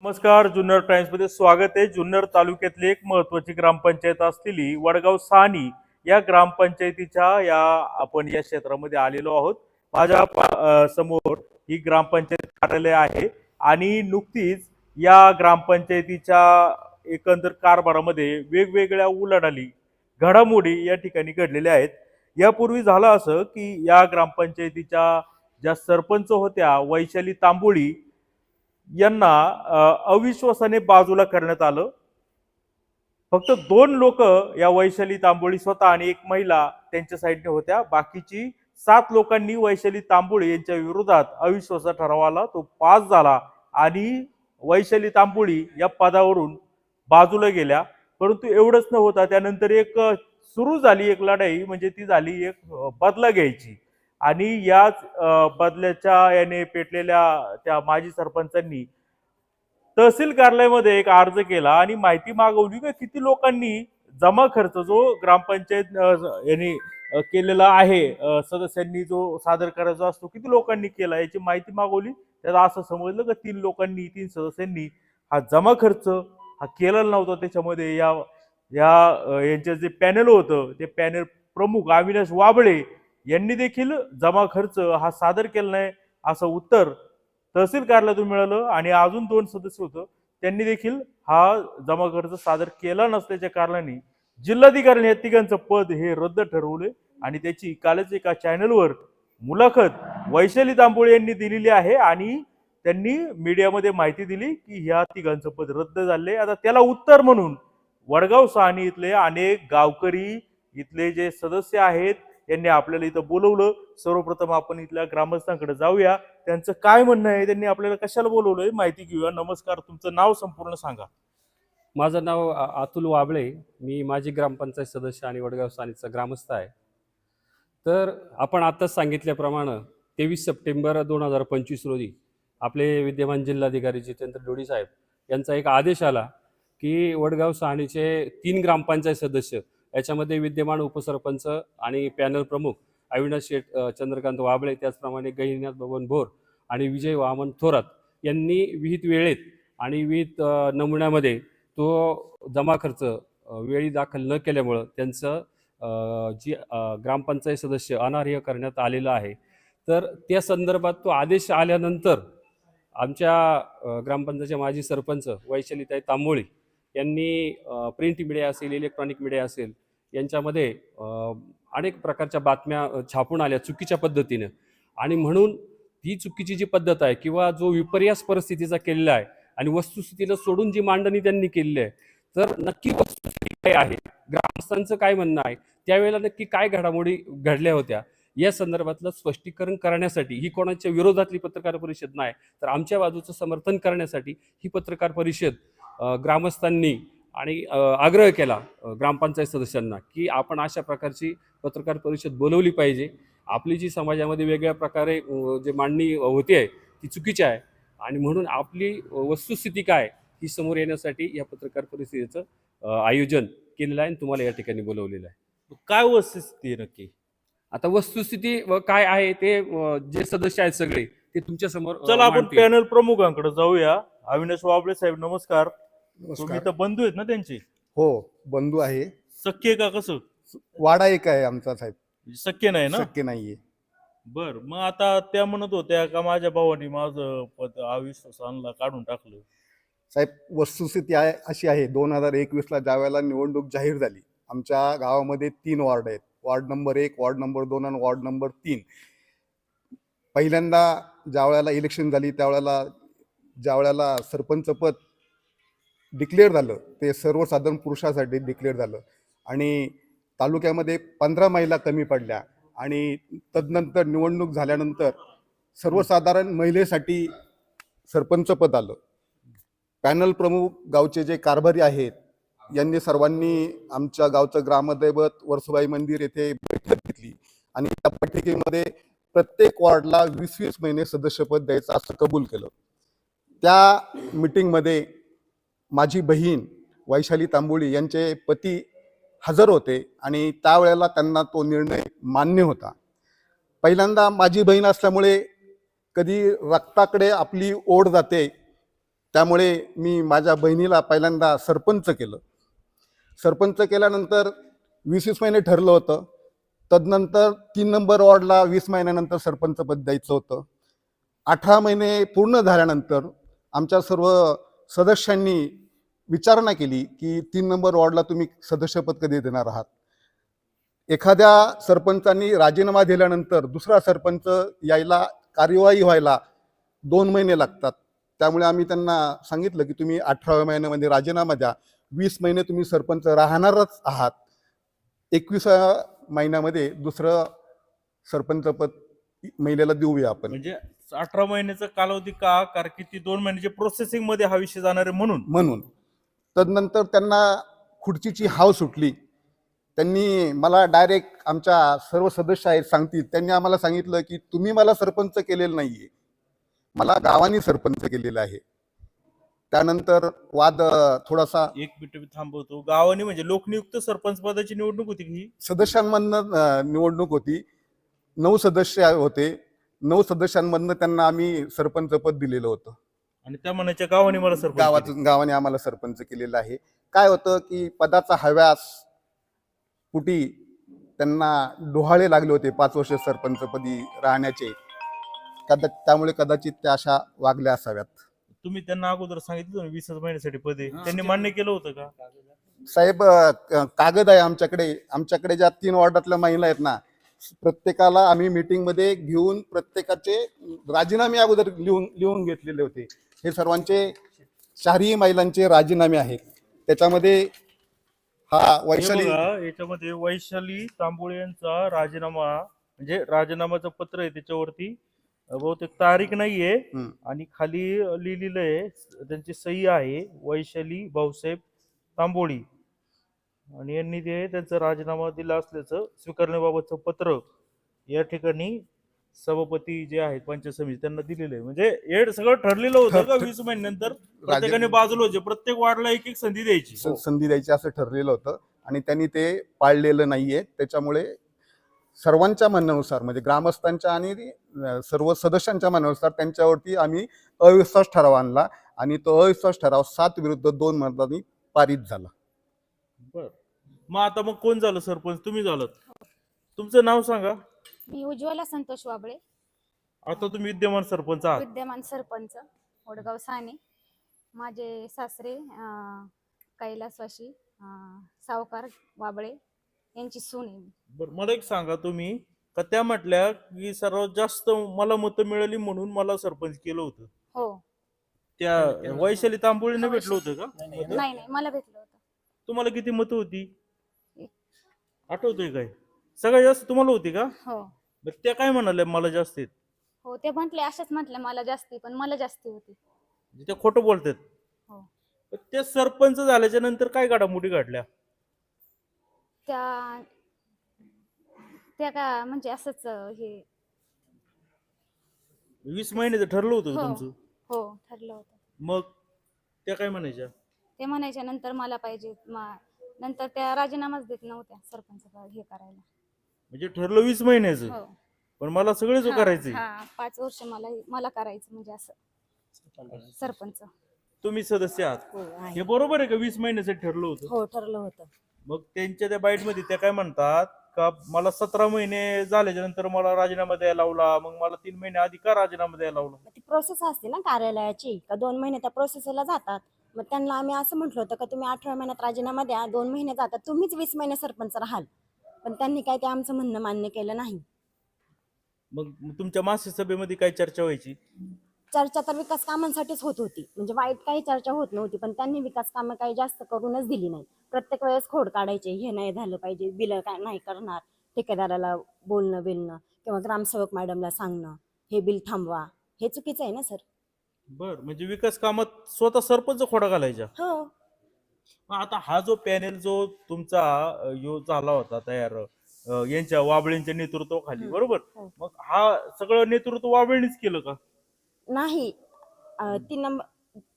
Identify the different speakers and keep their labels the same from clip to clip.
Speaker 1: नमस्कार. जुन्नर टाइम्स मध्ये स्वागत आहे. जुन्नर तालुक्यातली एक महत्त्वाची ग्रामपंचायत असलेली वडगाव साहनी या ग्रामपंचायतीच्या आपण या क्षेत्रामध्ये आलेलो आहोत. माझ्या समोर ही ग्रामपंचायत कार्यालय आहे आणि नुकतीच या ग्रामपंचायतीच्या एकंदर कारभारामध्ये वेगवेगळ्या उलाढाली घडामोडी या ठिकाणी घडलेल्या आहेत. यापूर्वी झालं असं की या ग्रामपंचायतीच्या ज्या सरपंच होत्या वैशाली तांबोळी यांना अविश्वासाने बाजूला करण्यात आलं. फक्त 2 लोक या वैशाली तांबोळी स्वतः आणि एक महिला त्यांच्या साईडने होत्या. बाकीची 7 लोकांनी वैशाली तांबोळी यांच्या विरोधात अविश्वास ठराव आला, तो पास झाला आणि वैशाली तांबोळी या पदावरून बाजूला गेल्या. परंतु एवढंच न होता त्यानंतर एक सुरू झाली एक लढाई, म्हणजे ती झाली एक बदला घ्यायची. आणि याच बदल्याच्या याने पेटलेल्या त्या माजी सरपंचांनी तहसील कार्यालयामध्ये एक अर्ज केला आणि माहिती मागवली की किती लोकांनी जमा खर्च जो ग्रामपंचायत यांनी केलेला आहे, सदस्यांनी जो सादर करायचा असतो, किती लोकांनी केला याची माहिती मागवली. त्याला असं समजलं की 3 सदस्यांनी हा जमा खर्च हा केलेला नव्हता. त्याच्यामध्ये यांचं जे पॅनल होतं ते पॅनल प्रमुख अविनाश वाबळे यांनी देखील जमा खर्च हा सादर केला नाही असं उत्तर तहसील कार्यालयातून मिळालं. आणि अजून 2 सदस्य होतं, त्यांनी देखील हा जमा खर्च सादर केला नसल्याच्या कारणाने जिल्हाधिकाऱ्यांनी या तिघांचं पद हे रद्द ठरवले. आणि त्याची कालच एका चॅनलवर मुलाखत वैशाली तांबोळे यांनी दिलेली आहे आणि त्यांनी मीडियामध्ये माहिती दिली की ह्या तिघांचं पद रद्द झाले. आता त्याला उत्तर म्हणून वडगाव साहनी इथले अनेक गावकरी, इथले जे सदस्य आहेत, यांनी आपल्याला इथं बोलवलं. सर्वप्रथम आपण इथल्या ग्रामस्थांकडे जाऊया, त्यांचं काय म्हणणं आहे, त्यांनी आपल्याला कशाला बोलवलंय माहिती घेऊया. नमस्कार, तुमचं नाव संपूर्ण सांगा.
Speaker 2: माझं नाव अतुल वाबळे. मी माजी ग्रामपंचायत सदस्य आणि वडगाव साहनीचा ग्रामस्थ आहे. तर आपण आताच सांगितल्याप्रमाणे 23 सप्टेंबर 2025 रोजी आपले विद्यमान जिल्हाधिकारी जितेंद्र डोडी साहेब यांचा एक आदेश आला की वडगाव साहनीचे 3 ग्रामपंचायत सदस्य, याच्यामध्ये विद्यमान उपसरपंच आणि पॅनल प्रमुख अविनाश चंद्रकांत वाबळे, त्याचप्रमाणे गहिनीनाथ बबन भोर आणि विजय वामन थोरात यांनी विहित वेळेत आणि विहित नमुन्यामध्ये तो जमा खर्च वेळी दाखल न केल्यामुळं त्यांचं जी ग्रामपंचायत सदस्य अनार्ह करण्यात आलेलं आहे. तर त्या संदर्भात तो आदेश आल्यानंतर आमच्या ग्रामपंचायतच्या माजी सरपंच वैशालीताई तांबोळी यांनी प्रिंट मीडिया असेल, इलेक्ट्रॉनिक मीडिया असेल, यांच्यामध्ये अनेक प्रकारच्या बातम्या छापून आल्या चुकीच्या पद्धतीनं. आणि म्हणून ही चुकीची जी पद्धत आहे किंवा जो विपर्यास परिस्थितीचा केलेला आहे आणि वस्तुस्थितीला सोडून जी मांडणी त्यांनी केलेली आहे, तर नक्की वस्तुस्थिती काय आहे, ग्रामस्थांचं काय म्हणणं आहे, त्यावेळेला नक्की काय घडामोडी घडल्या होत्या, या संदर्भातलं स्पष्टीकरण करण्यासाठी ही कोणाच्या विरोधातली पत्रकार परिषद नाही, तर आमच्या बाजूचं समर्थन करण्यासाठी ही पत्रकार परिषद ग्रामस्थांनी आणि आग्रह केला ग्रामपंचायत सदस्यांना की आपण अशा प्रकारची पत्रकार परिषद बोलवली पाहिजे. आपली जी समाजामध्ये वेगळ्या प्रकारे जे मांडणी होती आहे ती चुकीची आहे आणि म्हणून आपली वस्तुस्थिती काय ही समोर येण्यासाठी या पत्रकार परिषदेचं आयोजन केलेलं आहे आणि तुम्हाला या ठिकाणी बोलवलेलं आहे.
Speaker 1: काय वस्तुस्थिती आहे नक्की?
Speaker 2: आता वस्तुस्थिती काय आहे ते जे सदस्य आहेत सगळे ते तुमच्या समोर
Speaker 1: चला आपण पॅनल प्रमुखांकडे जाऊया. अविनाश वाबळे साहेब, नमस्कार. तुम्ही तर बंधू आहेत ना त्यांचे?
Speaker 3: हो, बंधू आहे.
Speaker 1: सख्य का कसं?
Speaker 3: वाडा एक आहे आमचा साहेब,
Speaker 1: सख्य नाही ना?
Speaker 3: शक्य नाहीये.
Speaker 1: बर, मग आता त्या म्हणत होत्या का माझ्या भावाने माझं पद अविश्वासाला काढून टाकलं.
Speaker 3: साहेब, वस्तुस्थिती आहे अशी आहे, 2021ला ज्यावेळेला निवडणूक जाहीर झाली, आमच्या गावामध्ये 3 वॉर्ड आहेत. वॉर्ड नंबर 1, वॉर्ड नंबर 2 आणि वॉर्ड नंबर 3. पहिल्यांदा ज्यावेळेला इलेक्शन झाली त्यावेळेला ज्यावेळेला सरपंच पद डिक्लेअर झालं ते सर्वसाधारण पुरुषासाठी डिक्लेअर झालं आणि तालुक्यामध्ये 15 महिला कमी पडल्या. आणि तदनंतर निवडणूक झाल्यानंतर सर्वसाधारण महिलेसाठी सरपंच पद आलं. पॅनल प्रमुख गावचे जे कारभारी आहेत यांनी सर्वांनी आमच्या गावचं ग्रामदैवत वर्सोबाई मंदिर येथे बैठक घेतली आणि त्या बैठकीमध्ये प्रत्येक वॉर्डला 20-20 महिने सदस्यपद द्यायचं असं कबूल केलं. त्या मीटिंगमध्ये माझी बहीण वैशाली तांबोळी यांचे पती हजर होते आणि त्यावेळेला त्यांना तो निर्णय मान्य होता. पहिल्यांदा माझी बहीण असल्यामुळे कधी रक्ताकडे आपली ओढ जाते त्यामुळे मी माझ्या बहिणीला पहिल्यांदा सरपंच केलं. सरपंच केल्यानंतर 20 महिने ठरलं होतं. तदनंतर 3 नंबर वॉर्डला 20 महिन्यानंतर सरपंचपद द्यायचं होतं. 18 महिने पूर्ण झाल्यानंतर आमच्या सर्व सदस्यांनी विचारणा केली की 3 नंबर वॉर्डला तुम्ही सदस्यपद कधी देणार आहात. एखाद्या सरपंचांनी राजीनामा दिल्यानंतर दुसरा सरपंच यायला, कार्यवाही व्हायला 2 महिने लागतात. त्यामुळे आम्ही त्यांना सांगितलं की तुम्ही 18व्या महिन्यामध्ये राजीनामा द्या, 20 महिने तुम्ही सरपंच राहणारच आहात, 21व्या महिन्यामध्ये दुसरं सरपंचपद महिलेला देऊया आपण.
Speaker 1: म्हणजे 18 महिन्याचा कालावधी का? कारण की ती 2 महिन्याच्या प्रोसेसिंग मध्ये हा विषय जाणार आहे म्हणून.
Speaker 3: तदनंतर त्यांना खुर्चीची हाव सुटली. त्यांनी मला डायरेक्ट, आमच्या सर्व सदस्य आहेत सांगतील, त्यांनी आम्हाला सांगितलं की तुम्ही मला सरपंच केलेलं नाहीये, मला गावाने सरपंच केलेलं आहे. त्यानंतर वाद थोडासा,
Speaker 1: एक मिनिट मी थांबवतो. गावाने म्हणजे लोकनियुक्त सरपंच पदाची निवडणूक होती ही?
Speaker 3: सदस्यांमधनं निवडणूक होती. 9 सदस्य होते. 9 सदस्यांमधनं त्यांना आम्ही सरपंच पद दिलेलं होतं.
Speaker 1: आणि त्या म्हणायच्या गावाने मला सरपंच केले.
Speaker 3: गावाने आम्हाला सरपंच केलेलं आहे. काय होतं की पदाचा हव्यास कुटी त्यांना डोहाळे लागले होते 5 वर्ष सरपंचपदी राहण्याचे. त्यामुळे कदाचित त्या अशा वागल्या असाव्यात.
Speaker 1: तुम्ही त्यांना अगोदर सांगितलं 20 महिन्यासाठी पद आहे, त्यांनी मान्य केलं होतं का?
Speaker 3: साहेब, कागद आहे आमच्याकडे ज्या 3 वॉर्डातल्या महिला आहेत ना, प्रत्येकाला आम्ही मीटिंग मध्ये घेऊन प्रत्येकाचे राजीनामे अगोदर लिहून घेतलेले होते. हे सर्वांचे 4ही महिलांचे राजीनामे आहेत. त्याच्यामध्ये हा वैशाली,
Speaker 1: याच्यामध्ये वैशाली तांबोळे यांचा राजीनामा, म्हणजे राजीनामाचं पत्र आहे, त्याच्यावरती बहुतेक तारीख नाहीये आणि खाली लिहिलेलं आहे, त्यांची सही आहे, वैशाली भाऊसाहेब तांबोळी, आणि यांनी ते त्यांचा राजीनामा दिला असल्याचं स्वीकारण्याबाबतचं पत्र या ठिकाणी सभापती जे आहेत पंचायत समिती त्यांना दिलेलं आहे. म्हणजे हे सगळं ठरलेलं होतं का 20 महिन्यानंतर प्रत्येकाने बाजूला होते, प्रत्येक वार्डला एक संधी द्यायची
Speaker 3: असं ठरलेलं होतं आणि त्यांनी ते पाळलेलं नाहीये. त्याच्यामुळे सर्वांच्या म्हणण्यानुसार, म्हणजे ग्रामस्थांच्या आणि सर्व सदस्यांच्या म्हणण्यानुसार त्यांच्यावरती आम्ही अविश्वास ठराव आणला आणि तो अविश्वास ठराव 7 विरुद्ध 2 मतांनी पारित झाला.
Speaker 1: बर, मग आता कोण झालं सरपंच? तुम्ही झालात. तुमचं नाव सांगा.
Speaker 4: मी उज्ज्वला संतोष वाबळे,
Speaker 1: आता तुम्ही विद्यमान सरपंच आहात.
Speaker 4: विद्यमान सरपंच वडगाव साने. माझे सासरे कैलासवाशी सावकार वाबळे यांची सून आहे.
Speaker 1: बरं, मला एक सांगा, तुम्ही का त्या म्हटल्या की सर्वात जास्त मला मतं मिळाली म्हणून मला सरपंच केलं होतं?
Speaker 4: हो.
Speaker 1: त्या वैशाली तांबोळीने भेटलं होतं का?
Speaker 4: नाही, मला भेटलं होतं.
Speaker 1: तुम्हाला किती मतं होती?
Speaker 4: एक.
Speaker 1: आठवतोय काय? सगळ्यात जास्त तुम्हाला होती का?
Speaker 4: हो
Speaker 1: बरं, त्या काय म्हणाल्या मला जास्त आहेत?
Speaker 4: हो, ते म्हटले, अशाच म्हटले मला जास्ती, पण मला जास्ती होती.
Speaker 1: म्हणजे त्या खोटं बोलतात.
Speaker 4: हो.
Speaker 1: पण त्या सरपंच झाल्याच्या नंतर काय घडामोडी घडल्या?
Speaker 4: त्या का म्हणजे असंच हे
Speaker 1: 20 महिन्याचं ठरलं होतं का
Speaker 4: हो.
Speaker 1: तुमचं?
Speaker 4: हो, ठरलं होतं.
Speaker 1: मग त्या काय म्हणायच्या?
Speaker 4: ते म्हणायच्या नंतर मला पाहिजे, नंतर त्या राजीनामाच देत नव्हत्या सरपंच हे करायला.
Speaker 1: म्हणजे ठरलं 20 महिन्याचं,
Speaker 4: हो.
Speaker 1: पण मला सगळेच करायचंय.
Speaker 4: 5 वर्ष मला करायचं, म्हणजे असं सरपंच.
Speaker 1: तुम्ही सदस्य आहात,
Speaker 5: हो आहे.
Speaker 1: हे बरोबर आहे का? 20 महिन्यासाठी ठरलं होतं.
Speaker 5: हो, ठरलं होतं.
Speaker 1: मग त्यांच्या त्या बाईट मध्ये त्या काय म्हणतात का मला 17 महिने झाल्याच्या नंतर मला राजीनामा द्यायला लावला, मग मला 3 महिने आधी का राजीनामा द्यायला लावला?
Speaker 5: ती प्रोसेस असते ना कार्यालयाची, का 2 महिने त्या प्रोसेसला जातात. मग त्यांना आम्ही असं म्हटलं होतं का तुम्ही 18 महिन्यात राजीनामा द्या, 2 महिने जातात, तुम्हीच 20 महिने सरपंच राहाल. पण त्यांनी काय ते आमचं म्हणणं मान्य केलं नाही.
Speaker 1: मग तुमच्या मासिक सभेमध्ये काय चर्चा व्हायची?
Speaker 5: चर्चा तर विकास कामांसाठीच होत होती, म्हणजे वाईट काही चर्चा होत नव्हती, पण त्यांनी विकास कामं काही जास्त करूनच दिली नाही. प्रत्येक वेळेस खोड काढायचे, हे नाही झालं पाहिजे, बिलं काय नाही करणार, ठेकेदाराला बोलणं किंवा ग्रामसेवक मॅडमला सांगणं हे बिल थांबवा, हे चुकीचं आहे ना सर.
Speaker 1: बर, म्हणजे विकास कामात स्वतः सरपंच खोडा घालायच्या.
Speaker 5: हो.
Speaker 1: मग आता हा जो पॅनेल जो तुमचा झाला होता तयार, यांच्या वाबळींच्या नेतृत्वाखाली, बरोबर,
Speaker 5: हो.
Speaker 1: मग हा सगळं नेतृत्व वाबळीनेच केलं का?
Speaker 5: नाही,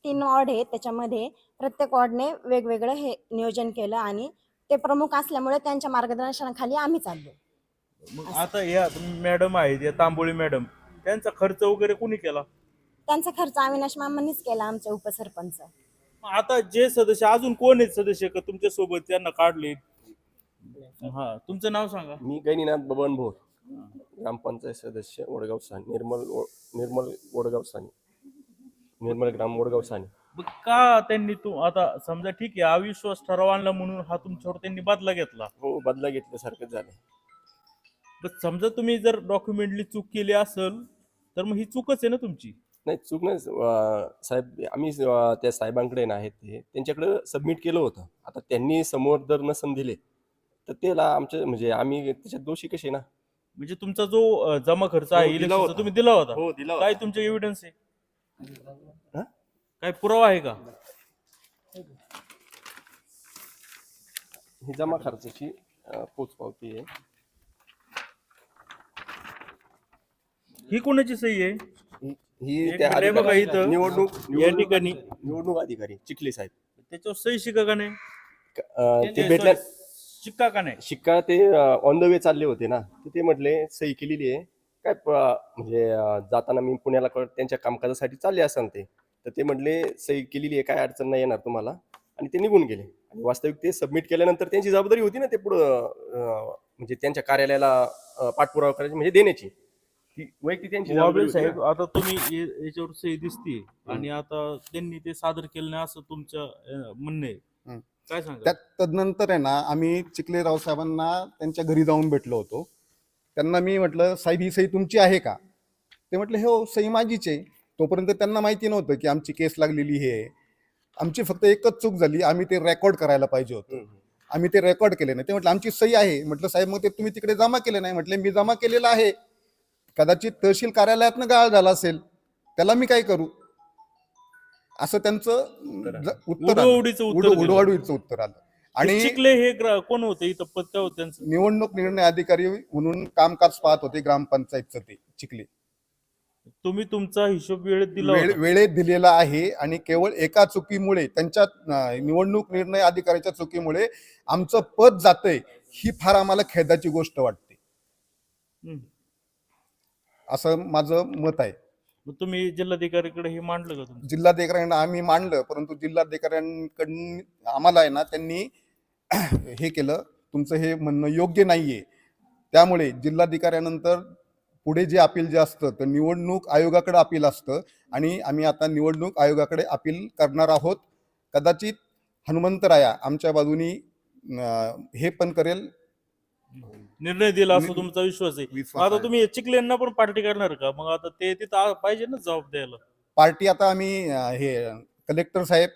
Speaker 5: 3 वॉर्ड आहे, त्याच्यामध्ये प्रत्येक वॉर्डने वेगवेगळं हे नियोजन केलं आणि ते प्रमुख असल्यामुळे त्यांच्या मार्गदर्शनाखाली आम्ही चाललो.
Speaker 1: मग आता या मॅडम आहेत, या तांबोळी मॅडम, त्यांचा खर्च वगैरे कोणी केला?
Speaker 5: त्यांचा खर्च अविनाश मामांनीच केला, आमचे उपसरपंच.
Speaker 1: आता जे सदस्य अजून कोण आहेत सदस्य का तुमच्या सोबत त्यांना काढले? हा, तुमचं नाव सांगा.
Speaker 6: मी गैनीनाथ बबन भोर, ग्रामपंचायत सदस्य वडगाव सानी, निर्मल वडगाव सानी, निर्मल ग्राम वडगाव सानी.
Speaker 1: मग का त्यांनी आता समजा ठीक आहे अविश्वास ठराव आणला म्हणून हा तुमच्यावर त्यांनी बदला घेतला,
Speaker 6: हो, बदला घेतल्यासारखं झालं.
Speaker 1: पण समजा तुम्ही जर डॉक्युमेंटली चूक केली असेल तर मग ही चूकच आहे ना तुमची.
Speaker 6: नाही, चूक नाही साहेब, आम्ही त्या साहेबांकडे ना आहेत ते त्यांच्याकडे सबमिट केलं होतं. आता त्यांनी समोर जर नसन दिले तर त्याला आमच्या म्हणजे आम्ही त्याच्यात दोषी कसे ना.
Speaker 1: म्हणजे तुमचा जो जमा खर्च आहे
Speaker 6: हो, दिला
Speaker 1: इलेक्शनचा
Speaker 6: होता.
Speaker 1: तुम्ही दिला होता.
Speaker 6: हो, दिला
Speaker 1: काय
Speaker 6: होता.
Speaker 1: तुमचे एव्हिडन्स आहे?
Speaker 6: हा?
Speaker 1: काय पुरावा आहे का?
Speaker 6: ही जमा खर्चाची पोचपावती आहे.
Speaker 1: ही कोणाची सही आहे?
Speaker 6: ही
Speaker 1: एक
Speaker 6: त्या
Speaker 1: मिनिट बघा इथं. या ठिकाणी
Speaker 6: निवडणूक अधिकारी चिखली साहेब
Speaker 1: त्याच्यावर सही शिका का नाही?
Speaker 6: ते भेटल्या
Speaker 1: शिक्का का नाही?
Speaker 6: शिक्का ते ऑन द वे चालले होते ना, तर ते म्हटले सही केलेली आहे काय म्हणजे जाताना मी पुण्याला त्यांच्या कामकाजासाठी चालले असाल ते, तर ते म्हटले सही केलेली आहे, काय अडचण नाही येणार तुम्हाला, आणि ते निघून गेले. आणि वास्तविक ते सबमिट केल्यानंतर त्यांची जबाबदारी होती ना ते पुढं म्हणजे त्यांच्या कार्यालयाला पाठपुरावा करायची म्हणजे देण्याची, ती वैयक्तिक त्यांची
Speaker 1: वाबळे
Speaker 6: जबाबदारी होती
Speaker 1: साहेब,
Speaker 6: ना.
Speaker 1: आता तुम्ही याच्यावर सही दिसतीये आणि आता त्यांनी ते सादर केलं नाही असं तुमचं म्हणणं आहे.
Speaker 3: हं.
Speaker 1: काय सांगा?
Speaker 3: त्यात तदनंतर आहे ना आम्ही चिखले राव साहेबांना त्यांच्या घरी जाऊन भेटलो होतो. त्यांना मी म्हटलं, साहेब ही सही तुमची आहे का? ते म्हटले हो, सही माझीच आहे. तोपर्यंत त्यांना माहिती नव्हतं की आमची केस लागलेली आहे. आमची फक्त एकच चूक झाली, आम्ही ते रेकॉर्ड करायला पाहिजे होतं. आम्ही ते रेकॉर्ड केले नाही. ते म्हटलं आमची सही आहे. म्हटलं साहेब मग ते तुम्ही तिकडे जमा केले नाही. म्हटले मी जमा केलेलं आहे, कदाचित तहसील कार्यालयातनं गाळ झाला असेल, त्याला मी काय करू, असं त्यांचं उत्तर आलं.
Speaker 1: उडवाउडीचं उत्तर दिलं.
Speaker 3: उडवाउडीचं उत्तर आलं. आणि
Speaker 1: चिखले हे कोण होते इथं, पद काय होतं त्यांचं?
Speaker 3: निवडणूक निर्णय अधिकारी म्हणून कामकाज पाहत होते ग्रामपंचायतचं ते चिखले.
Speaker 1: तुम्ही तुमचा हिशोब वेळेत दिला होता.
Speaker 3: वेळेत दिलेला आहे आणि केवळ एका चुकीमुळे, त्यांच्या निवडणूक निर्णय अधिकाऱ्याच्या चुकीमुळे आमचं पद जातंय, ही फार आम्हाला खेदाची गोष्ट वाटते,
Speaker 1: हं.
Speaker 3: असं माझं मत आहे.
Speaker 1: मग तुम्ही जिल्हाधिकारीकडे हे मांडलं का तुमचं?
Speaker 3: जिल्हाधिकाऱ्यांना आम्ही मांडलं, परंतु जिल्हाधिकाऱ्यांकडून आम्हाला आहे ना त्यांनी हे केलं, तुमचं हे म्हणणं योग्य नाहीये. त्यामुळे जिल्हाधिकाऱ्यानंतर पुढे जे अपील जे असतं तर निवडणूक आयोगाकडे अपील असतं आणि आम्ही आता निवडणूक आयोगाकडे अपील करणार आहोत. कदाचित हनुमंतराया आमच्या बाजूनी हे पण करेल,
Speaker 1: निर्णय दिला असं तुमचा विश्वास आहे.
Speaker 3: विश्वास
Speaker 1: आता
Speaker 3: आहे.
Speaker 1: तुम्ही चिखलेंना पण पार्टी करणार का? मग आता ते तिथं पाहिजे ना जबाब द्यायला.
Speaker 3: पार्टी आता आम्ही हे कलेक्टर साहेब,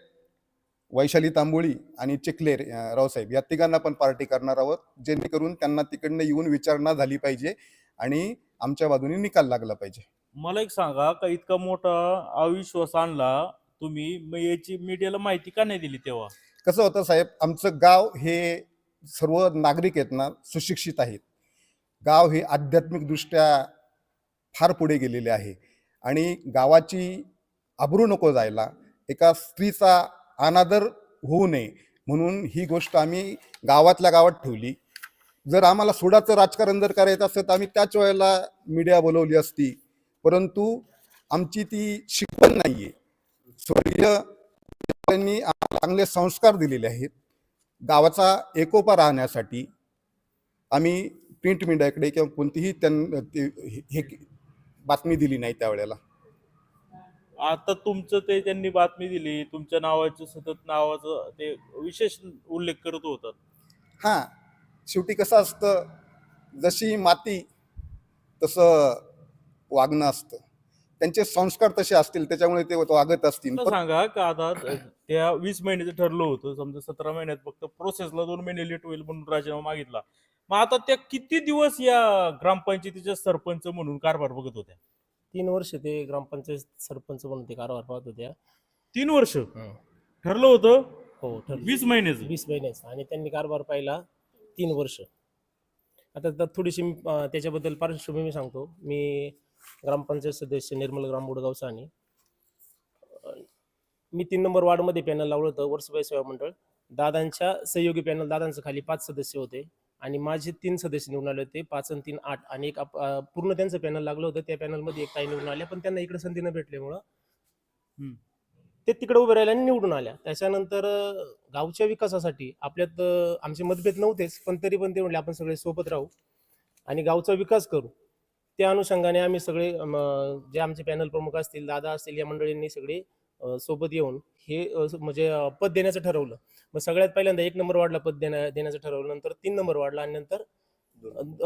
Speaker 3: वैशाली तांबोळी आणि चिखले रावसाहेब या तिघांना पण पार्टी करणार आहोत, जेणेकरून त्यांना तिकडनं येऊन विचारणा झाली पाहिजे आणि आमच्या बाजूने निकाल लागला पाहिजे.
Speaker 1: मला एक सांगा, का इतका मोठा अविश्वास आणला तुम्ही, मग याची मीडियाला माहिती का नाही दिली तेव्हा?
Speaker 3: कसं होतं साहेब, आमचं गाव हे सर्व नागरिक आहेत ना सुशिक्षित आहेत. गाव हे आध्यात्मिकदृष्ट्या फार पुढे गेलेले आहे आणि गावाची आबरू नको जायला, एका स्त्रीचा अनादर होऊ नये म्हणून ही गोष्ट आम्ही गावातल्या गावात ठेवली. जर आम्हाला सोडाचं राजकारण जर करायचं असतं तर आम्ही त्याच वेळेला मीडिया बोलवली असती, परंतु आमची ती शिकवण नाहीये. स्वर्गीय त्यांनी आम्हाला चांगले संस्कार दिलेले आहेत. गावाचा एकोपा राहण्यासाठी आम्ही प्रिंट मीडियाकडे किंवा कोणतीही हे बातमी दिली नाही त्यावेळेला.
Speaker 1: आता तुमचं ते त्यांनी बातमी दिली, तुमच्या नावाचं सतत नावाचं ते विशेष उल्लेख करत होतात.
Speaker 3: हां, शेवटी कसं असतं, जशी माती तसं वागणं असतं. त्यांचे संस्कार तसे असतील त्याच्यामुळे ते वागत असतील.
Speaker 1: मला सांगा का आता त्या 20 महिन्याचं ठरलं होतं, समजा 17 महिन्यात फक्त प्रोसेसला 2 महिने लेट होईल म्हणून राजीनामा मागितला. मग आता त्या किती दिवस या ग्रामपंचायतीच्या सरपंच म्हणून कारभार बघत होत्या?
Speaker 7: 3 वर्ष ते ग्रामपंचायत सरपंच म्हणून ते कारभार पाहत होत्या.
Speaker 1: 3 वर्ष ठरलं होतं?
Speaker 7: हो, ठरलं.
Speaker 1: 20 महिन्याचं.
Speaker 7: 20 महिन्याचा आणि त्यांनी कारभार पाहिला 3 वर्ष. आता थोडीशी त्याच्याबद्दल पार्श्वभूमी सांगतो. मी ग्रामपंचायत सदस्य निर्मल ग्राम वडगाव सानी. मी 3 नंबर वार्डमध्ये पॅनल लावलं होतं, वर्सुबाई सेवा मंडळ. दादांच्या सहयोगी पॅनल, दादांचं खाली 5 सदस्य होते आणि माझे 3 सदस्य निवडून आले होते. 5 आणि 3 8 आणि एक पूर्ण त्यांचं पॅनल लागलं होतं. त्या पॅनलमध्ये एक ताई निवडून आल्या, पण त्यांना इकडे संधी न भेटल्यामुळं
Speaker 1: हम्म.
Speaker 7: ते तिकडे उभे राहिले आणि निवडून आल्या. त्याच्यानंतर गावच्या विकासासाठी आपल्यात आमचे मतभेद नव्हतेच, पण तरी पण ते म्हणले आपण सगळे सोबत राहू आणि गावचा विकास करू. त्या अनुषंगाने आम्ही सगळे जे आमचे पॅनल प्रमुख असतील, दादा असतील, या मंडळींनी सगळे सोबत येऊन हे म्हणजे पद देण्याचं ठरवलं. मग सगळ्यात पहिल्यांदा 1 नंबर वॉर्डला पद देण्याचं ठरवलं, नंतर 3 नंबर वॉर्डला आणि नंतर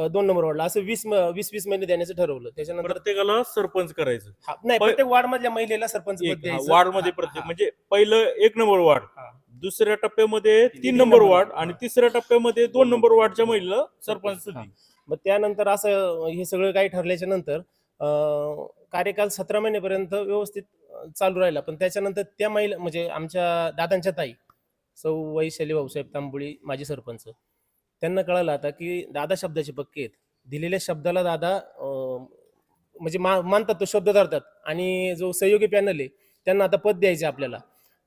Speaker 7: 2 नंबर वॉर्डला, असं 20 महिने देण्याचं ठरवलं. त्याच्यानंतर
Speaker 1: प्रत्येकाला सरपंच करायचं.
Speaker 7: नाही, प्रत्येक वार्ड मधल्या महिलेला सरपंच पद द्यायचं.
Speaker 1: वार्ड मध्ये प्रत्येक म्हणजे पहिलं 1 नंबर वार्ड,
Speaker 7: हा.
Speaker 1: दुसऱ्या टप्प्यामध्ये 3 नंबर वार्ड आणि तिसऱ्या टप्प्यामध्ये 2 नंबर वार्डच्या महिला सरपंच
Speaker 7: हा.
Speaker 1: दिली.
Speaker 7: मग त्यानंतर असं हे सगळं काही ठरल्याच्या नंतर कार्यकाल 17 महिनेपर्यंत व्यवस्थित चालू राहिला. पण त्याच्यानंतर त्या महिला म्हणजे आमच्या दादांच्या ताई सौ वैशाली भाऊसाहेब तांबोळी माजी सरपंच, त्यांना कळालं आता की दादा शब्दाचे पक्के आहेत. दिलेल्या शब्दाला दादा म्हणजे मानतात, तो शब्द धरतात आणि जो सहयोगी पॅनल आहे त्यांना आता पद द्यायचे आपल्याला.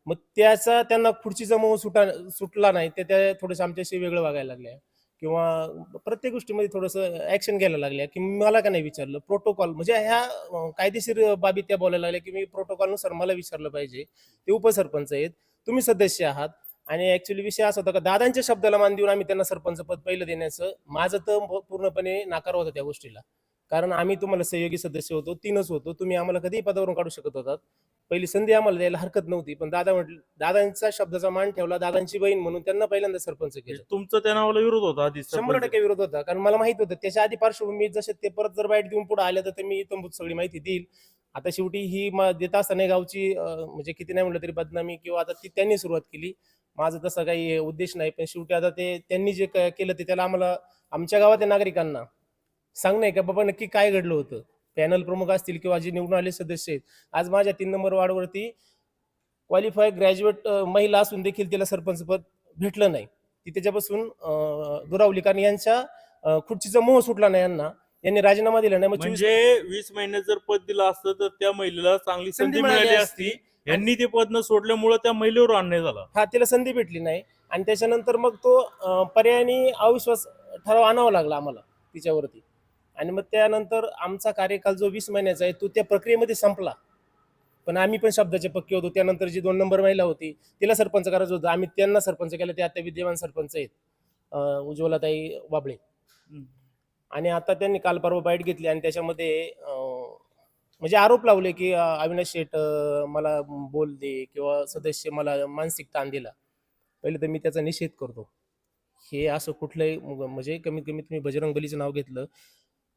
Speaker 7: मग त्याचा त्यांना खुर्चीचा मोह सुटला नाही, त्या थोडंसं आमच्याशी वेगळं वागायला लागले किंवा प्रत्येक गोष्टीमध्ये थोडंसं ऍक्शन घ्यायला लागल्या की मला का नाही विचारलं. प्रोटोकॉल म्हणजे ह्या कायदेशीर बाबी त्या बोलायला लागल्या की मी प्रोटोकॉलनुसार मला विचारलं पाहिजे. ते उपसरपंच आहेत, तुम्ही सदस्य आहात. आणि ऍक्च्युली विषय असा होता का दादांच्या शब्दाला मान देऊन आम्ही त्यांना सरपंच पद पहिलं देण्याचं माझं तर पूर्णपणे नाकार होता त्या गोष्टीला. कारण आम्ही तुम्हाला सहयोगी सदस्य होतो, 3च होतो, तुम्ही आम्हाला कधीही पदावरून काढू शकत होतात. पहिली संधी आम्हाला द्यायला हरकत नव्हती, पण दादा म्हटलं, दादांचा शब्दाचा मान ठेवला, दादांची बहीण म्हणून त्यांना पहिल्यांदा सरपंच केलं.
Speaker 1: तुमचा त्या नावाला विरोध होता आधी?
Speaker 7: 100% विरोध होता, कारण मला माहित होतं त्याच्या आधी पार्श्वभूमी जसे ते परत जर बाईट देऊन पुढे आले तर मी इतंभूत सगळी माहिती देईल. आता शेवटी ही देत असताना गावची म्हणजे किती नाही म्हटलं तरी बदनामी किंवा आता ती त्यांनी सुरुवात केली. माझं तसा काही उद्देश नाही, पण शेवटी आता ते त्यांनी जे केलं ते त्याला आम्हाला आमच्या गावातल्या नागरिकांना सांगणं आहे का बाबा नक्की काय घडलं होतं. पॅनल प्रमुख असतील किंवा जे निवडून आले सदस्य आहेत, आज माझ्या 3 नंबर वार्डवरती क्वालिफाय ग्रॅज्युएट महिला असून देखील तिला सरपंच पद भेटलं नाही. ती त्याच्यापासून दुरावली, कारण यांच्या खुर्चीचा मोह सुटला नाही यांनी राजीनामा दिला नाही.
Speaker 1: म्हणजे 20 महिन्यात जर पद दिलं असतं तर त्या महिलेला चांगली संधी मिळाली असती. यांनी ते पद न सोडल्यामुळे त्या महिलेवर अन्याय झाला.
Speaker 7: हा, तिला संधी भेटली नाही आणि त्याच्यानंतर मग तो पर्यायाने अविश्वास ठराव आणावा लागला आम्हाला तिच्यावरती. आणि मग त्यानंतर आमचा कार्यकाल जो 20 महिन्याचा आहे तो त्या प्रक्रियेमध्ये संपला. पण आम्ही पण शब्दाचे पक्के होतो. त्यानंतर जी 2 नंबर महिला होती तिला सरपंच करायचं होतं, आम्ही त्यांना सरपंच केलं. ते आता विद्यमान सरपंच आहेत उज्ज्वलाताई वाबळे. आणि आता त्यांनी काल परवा बाईट घेतली आणि त्याच्यामध्ये म्हणजे आरोप लावले की अविनाश शेठ मला बोल दे किंवा सदस्य मला मानसिक ताण दिला. पहिले तर मी त्याचा निषेध करतो. हे असं कुठलंही म्हणजे कमीत कमी तुम्ही बजरंग बलीचं नाव घेतलं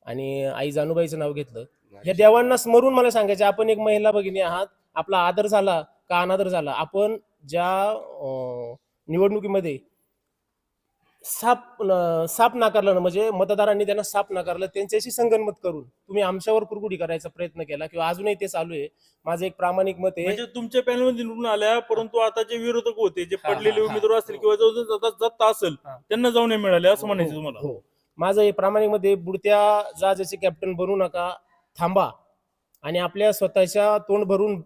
Speaker 7: आणि आई जानूबाईचं नाव घेतलं, या देवांना स्मरून मला सांगायचं आपण एक महिला भगिनी आहात, आपला आदर झाला का अनादर झाला. आपण ज्या निवडणुकीमध्ये साप नाकारलं ना, म्हणजे मतदारांनी त्यांना साप नाकारलं, त्यांच्याशी संगनमत करून तुम्ही आमच्यावर कुरकुडी करायचा प्रयत्न केला किंवा अजूनही ते चालू आहे. माझं एक प्रामाणिक मत आहे.
Speaker 1: म्हणजे तुमच्या पॅनलमध्ये निवडून आल्या, परंतु आता जे विरोधक होते, जे
Speaker 7: हा,
Speaker 1: पडलेले
Speaker 7: हा,
Speaker 1: उमेदवार असतील किंवा जो जाता असेल
Speaker 7: हा.
Speaker 1: त्यांना जाऊन नाही मिळाले असं म्हणायचं तुम्हाला?
Speaker 7: हो, माझं हे प्रामाणिक मध्ये बुडत्या जहाजाचे कॅप्टन बनू नका, थांबा आणि आपल्या स्वतःच्या तोंड भरून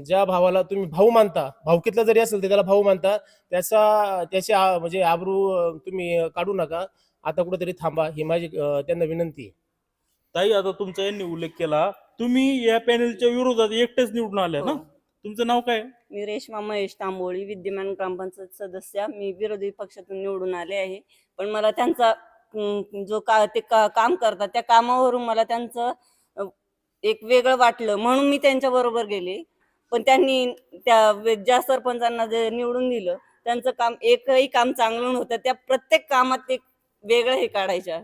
Speaker 7: ज्या भावाला तुम्ही भाऊ मानता, भाऊकीतला जरी असेल तर त्याला भाऊ मानता, त्याची म्हणजे आबरू तुम्ही काढू नका. आता कुठेतरी थांबा, ही माझी त्यांना विनंती आहे.
Speaker 1: ताई, आता तुमचा यांनी उल्लेख केला, तुम्ही या पॅनलच्या विरोधात एकटेच निवडून आल्या ना? तुमचं नाव काय?
Speaker 8: मी रेश्मा महेश तांबोळी, विद्यमान ग्रामपंचायत सदस्य. मी विरोधी पक्षातून निवडून आले आहे. पण मला त्यांचा जो काम करतात त्या कामावरून मला त्यांचं एक वेगळं वाटलं, म्हणून मी त्यांच्या बरोबर गेले. पण त्यांनी ज्या सरपंचांना जे निवडून दिलं त्यांचं काम एकही काम चांगलं नव्हतं. त्या प्रत्येक कामात एक वेगळं हे काढायच्या.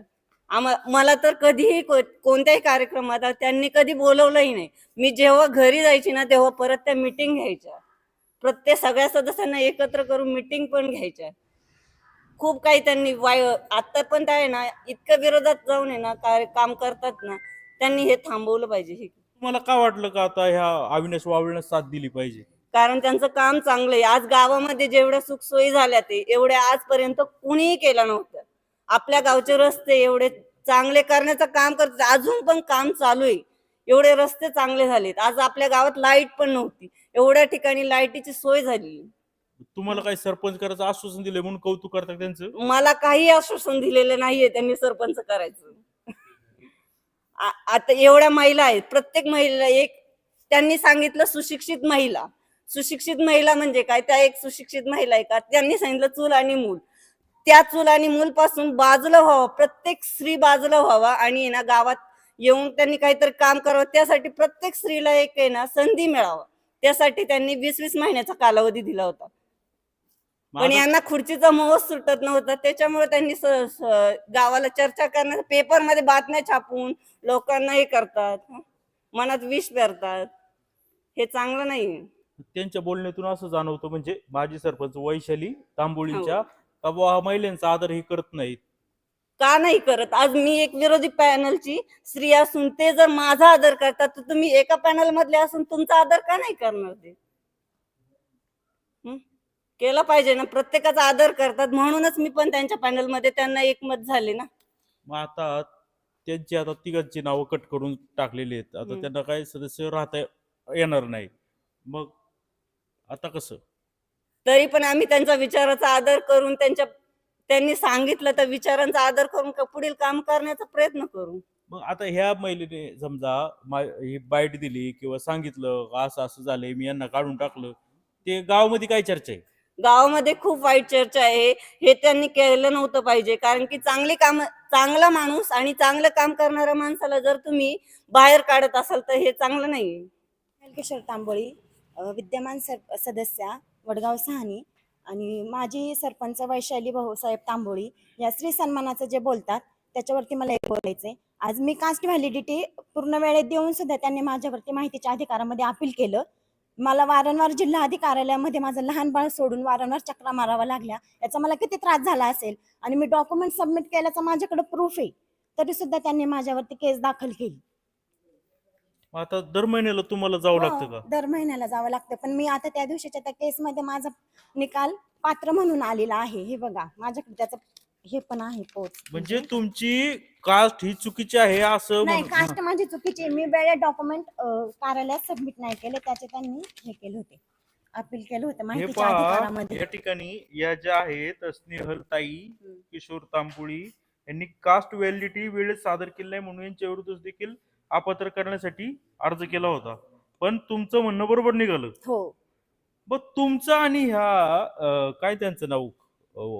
Speaker 8: मला तर कधीही कोणत्याही कार्यक्रमात त्यांनी कधी बोलवलंही नाही. मी जेव्हा घरी जायची ना तेव्हा परत त्या मीटिंग घ्यायच्या, प्रत्येक सगळ्या सदस्यांना एकत्र करून मीटिंग पण घ्यायच्या. खूप काही त्यांनी आता पण त्या आहे ना इतकं विरोधात जाऊन आहे ना काम करतात ना, त्यांनी हे थांबवलं पाहिजे.
Speaker 1: तुम्हाला काय वाटलं का आता ह्या अविनाश वावळेला साथ दिली पाहिजे?
Speaker 8: कारण त्यांचं काम चांगलं आहे. आज गावामध्ये जेवढ्या सुखसोयी झाल्या ते एवढ्या आजपर्यंत कुणीही केलं नव्हतं. आपल्या गावचे रस्ते एवढे चांगले करण्याचं काम करतात, अजून पण काम चालू आहे. एवढे रस्ते चांगले झालेत. आज आपल्या गावात लाईट पण नव्हती, एवढ्या ठिकाणी लाईटीची सोय झाली.
Speaker 1: तुम्हाला काही सरपंच करायचं आश्वासन दिले म्हणून कौतुक करतात त्यांचं?
Speaker 8: मला काही आश्वासन दिलेलं नाहीये त्यांनी सरपंच करायचं. आता एवढ्या महिला आहेत, प्रत्येक महिलेला एक त्यांनी सांगितलं सुशिक्षित महिला. सुशिक्षित महिला म्हणजे काय? त्या एक सुशिक्षित महिला आहे का? त्यांनी सांगितलं चूल आणि मूल. त्या चूल आणि मूल पासून बाजूला व्हावं, प्रत्येक स्त्री बाजूला व्हावा आणि ना गावात येऊन त्यांनी काहीतरी काम करावं. त्यासाठी प्रत्येक स्त्रीला एक आहे ना संधी मिळावं. त्यासाठी त्यांनी 20-20 महिन्याचा कालावधी दिला होता. पण
Speaker 1: माझं-
Speaker 8: यांना खुर्चीचा मोह सुटत नव्हता. त्याच्यामुळे त्यांनी गावाला चर्चा करण्यात, पेपरमध्ये बातम्या छापून लोकांना हे करतात, मनात विष पेरतात. हे चांगलं नाही.
Speaker 1: त्यांच्या बोलण्यातून असं जाणवतं म्हणजे माजी सरपंच वैशाली तांबोळीच्या
Speaker 8: हो.
Speaker 1: का बुवा हा महिलांचा आदर हे करत नाहीत.
Speaker 8: का नाही करत? आज मी एक विरोधी पॅनलची स्त्री असून ते जर माझा आदर करतात, तर तुम्ही एका पॅनल मधले असून तुमचा आदर का नाही करणार ते? केला पाहिजे ना. प्रत्येकाचा आदर करतात, म्हणूनच मी पण त्यांच्या पॅनल मध्ये त्यांना एकमत झाले ना.
Speaker 1: मग आता त्यांची आता तिघांची नावं कट करून टाकलेली आहेत. आता
Speaker 8: हम्म.
Speaker 1: त्यांना काही सदस्य राहता येणार नाही. मग आता कसं?
Speaker 8: तरी पण आम्ही त्यांच्या विचाराचा आदर करून त्यांनी सांगितलं तर विचारांचा आदर करून पुढील काम करण्याचा प्रयत्न करू.
Speaker 1: मग आता ह्या महिलेने समजा ही बाईट दिली किंवा सांगितलं असं असं झालंय, मी यांना काढून टाकलं, ते गावामध्ये काय चर्चा आहे?
Speaker 8: गावामध्ये खूप वाईट चर्चा आहे. हे त्यांनी केलं नव्हतं पाहिजे. कारण की चांगला माणूस आणि चांगलं काम करणाऱ्या माणसाला जर तुम्ही बाहेर काढत असाल तर हे चांगलं नाही.
Speaker 5: किशोर तांबोळी, विद्यमान सदस्या वडगाव सहानी आणि माजी सरपंच वैशाली भाऊसाहेब तांबोळी या स्त्री सन्मानाचं जे बोलतात त्याच्यावरती मला एक बोलायचंय. आज मी कास्ट व्हॅलिडिटी पूर्ण वेळेत देऊन सुद्धा त्यांनी माझ्यावरती माहितीच्या अधिकारामध्ये अपील केलं. मला वारंवार जिल्हा अधिकाऱ्यालयामध्ये माझं लहान बाळ सोडून वारंवार चक्रा माराव्या लागल्या. याचा मला किती त्रास झाला असेल आणि मी डॉक्युमेंट सबमिट केल्याचा माझ्याकडे प्रूफ आहे, तरी सुद्धा त्यांनी माझ्यावरती केस दाखल केली.
Speaker 1: मग आता दर महिन्याला तुम्हाला जावं लागतं
Speaker 5: हो,
Speaker 1: का?
Speaker 5: दर महिन्याला जावं लागतं. पण मी आता त्या दिवशीच्या त्या केसमध्ये माझा निकाल पात्र म्हणून आलेला आहे. हे बघा माझ्याकडे त्याचं हे पण आहे पोच.
Speaker 1: म्हणजे तुमची कास्ट ही चुकीची आहे असं
Speaker 5: नाही,
Speaker 1: म्हणून-
Speaker 5: कास्ट माझी चुकीची आहे. मी वेळेत डॉक्युमेंट कार्यालयात सबमिट नाही केले, त्याचे त्यांनी हे केले होते, अपील केलं होतं
Speaker 1: हे
Speaker 5: माहितीच्या
Speaker 1: पहा,
Speaker 5: अधिकारामध्ये.
Speaker 1: या ठिकाणी या ज्या आहेत स्नेहलताई किशोर तांबोळी यांनी कास्ट व्हॅलिडिटी वेळेत सादर केली नाही म्हणून यांच्या विरुद्ध देखील अपात्र करण्यासाठी अर्ज केला होता. पण तुमचं म्हणणं बरोबर निघालं.
Speaker 5: हो,
Speaker 1: मग तुमचं आणि ह्या काय त्यांचं नाव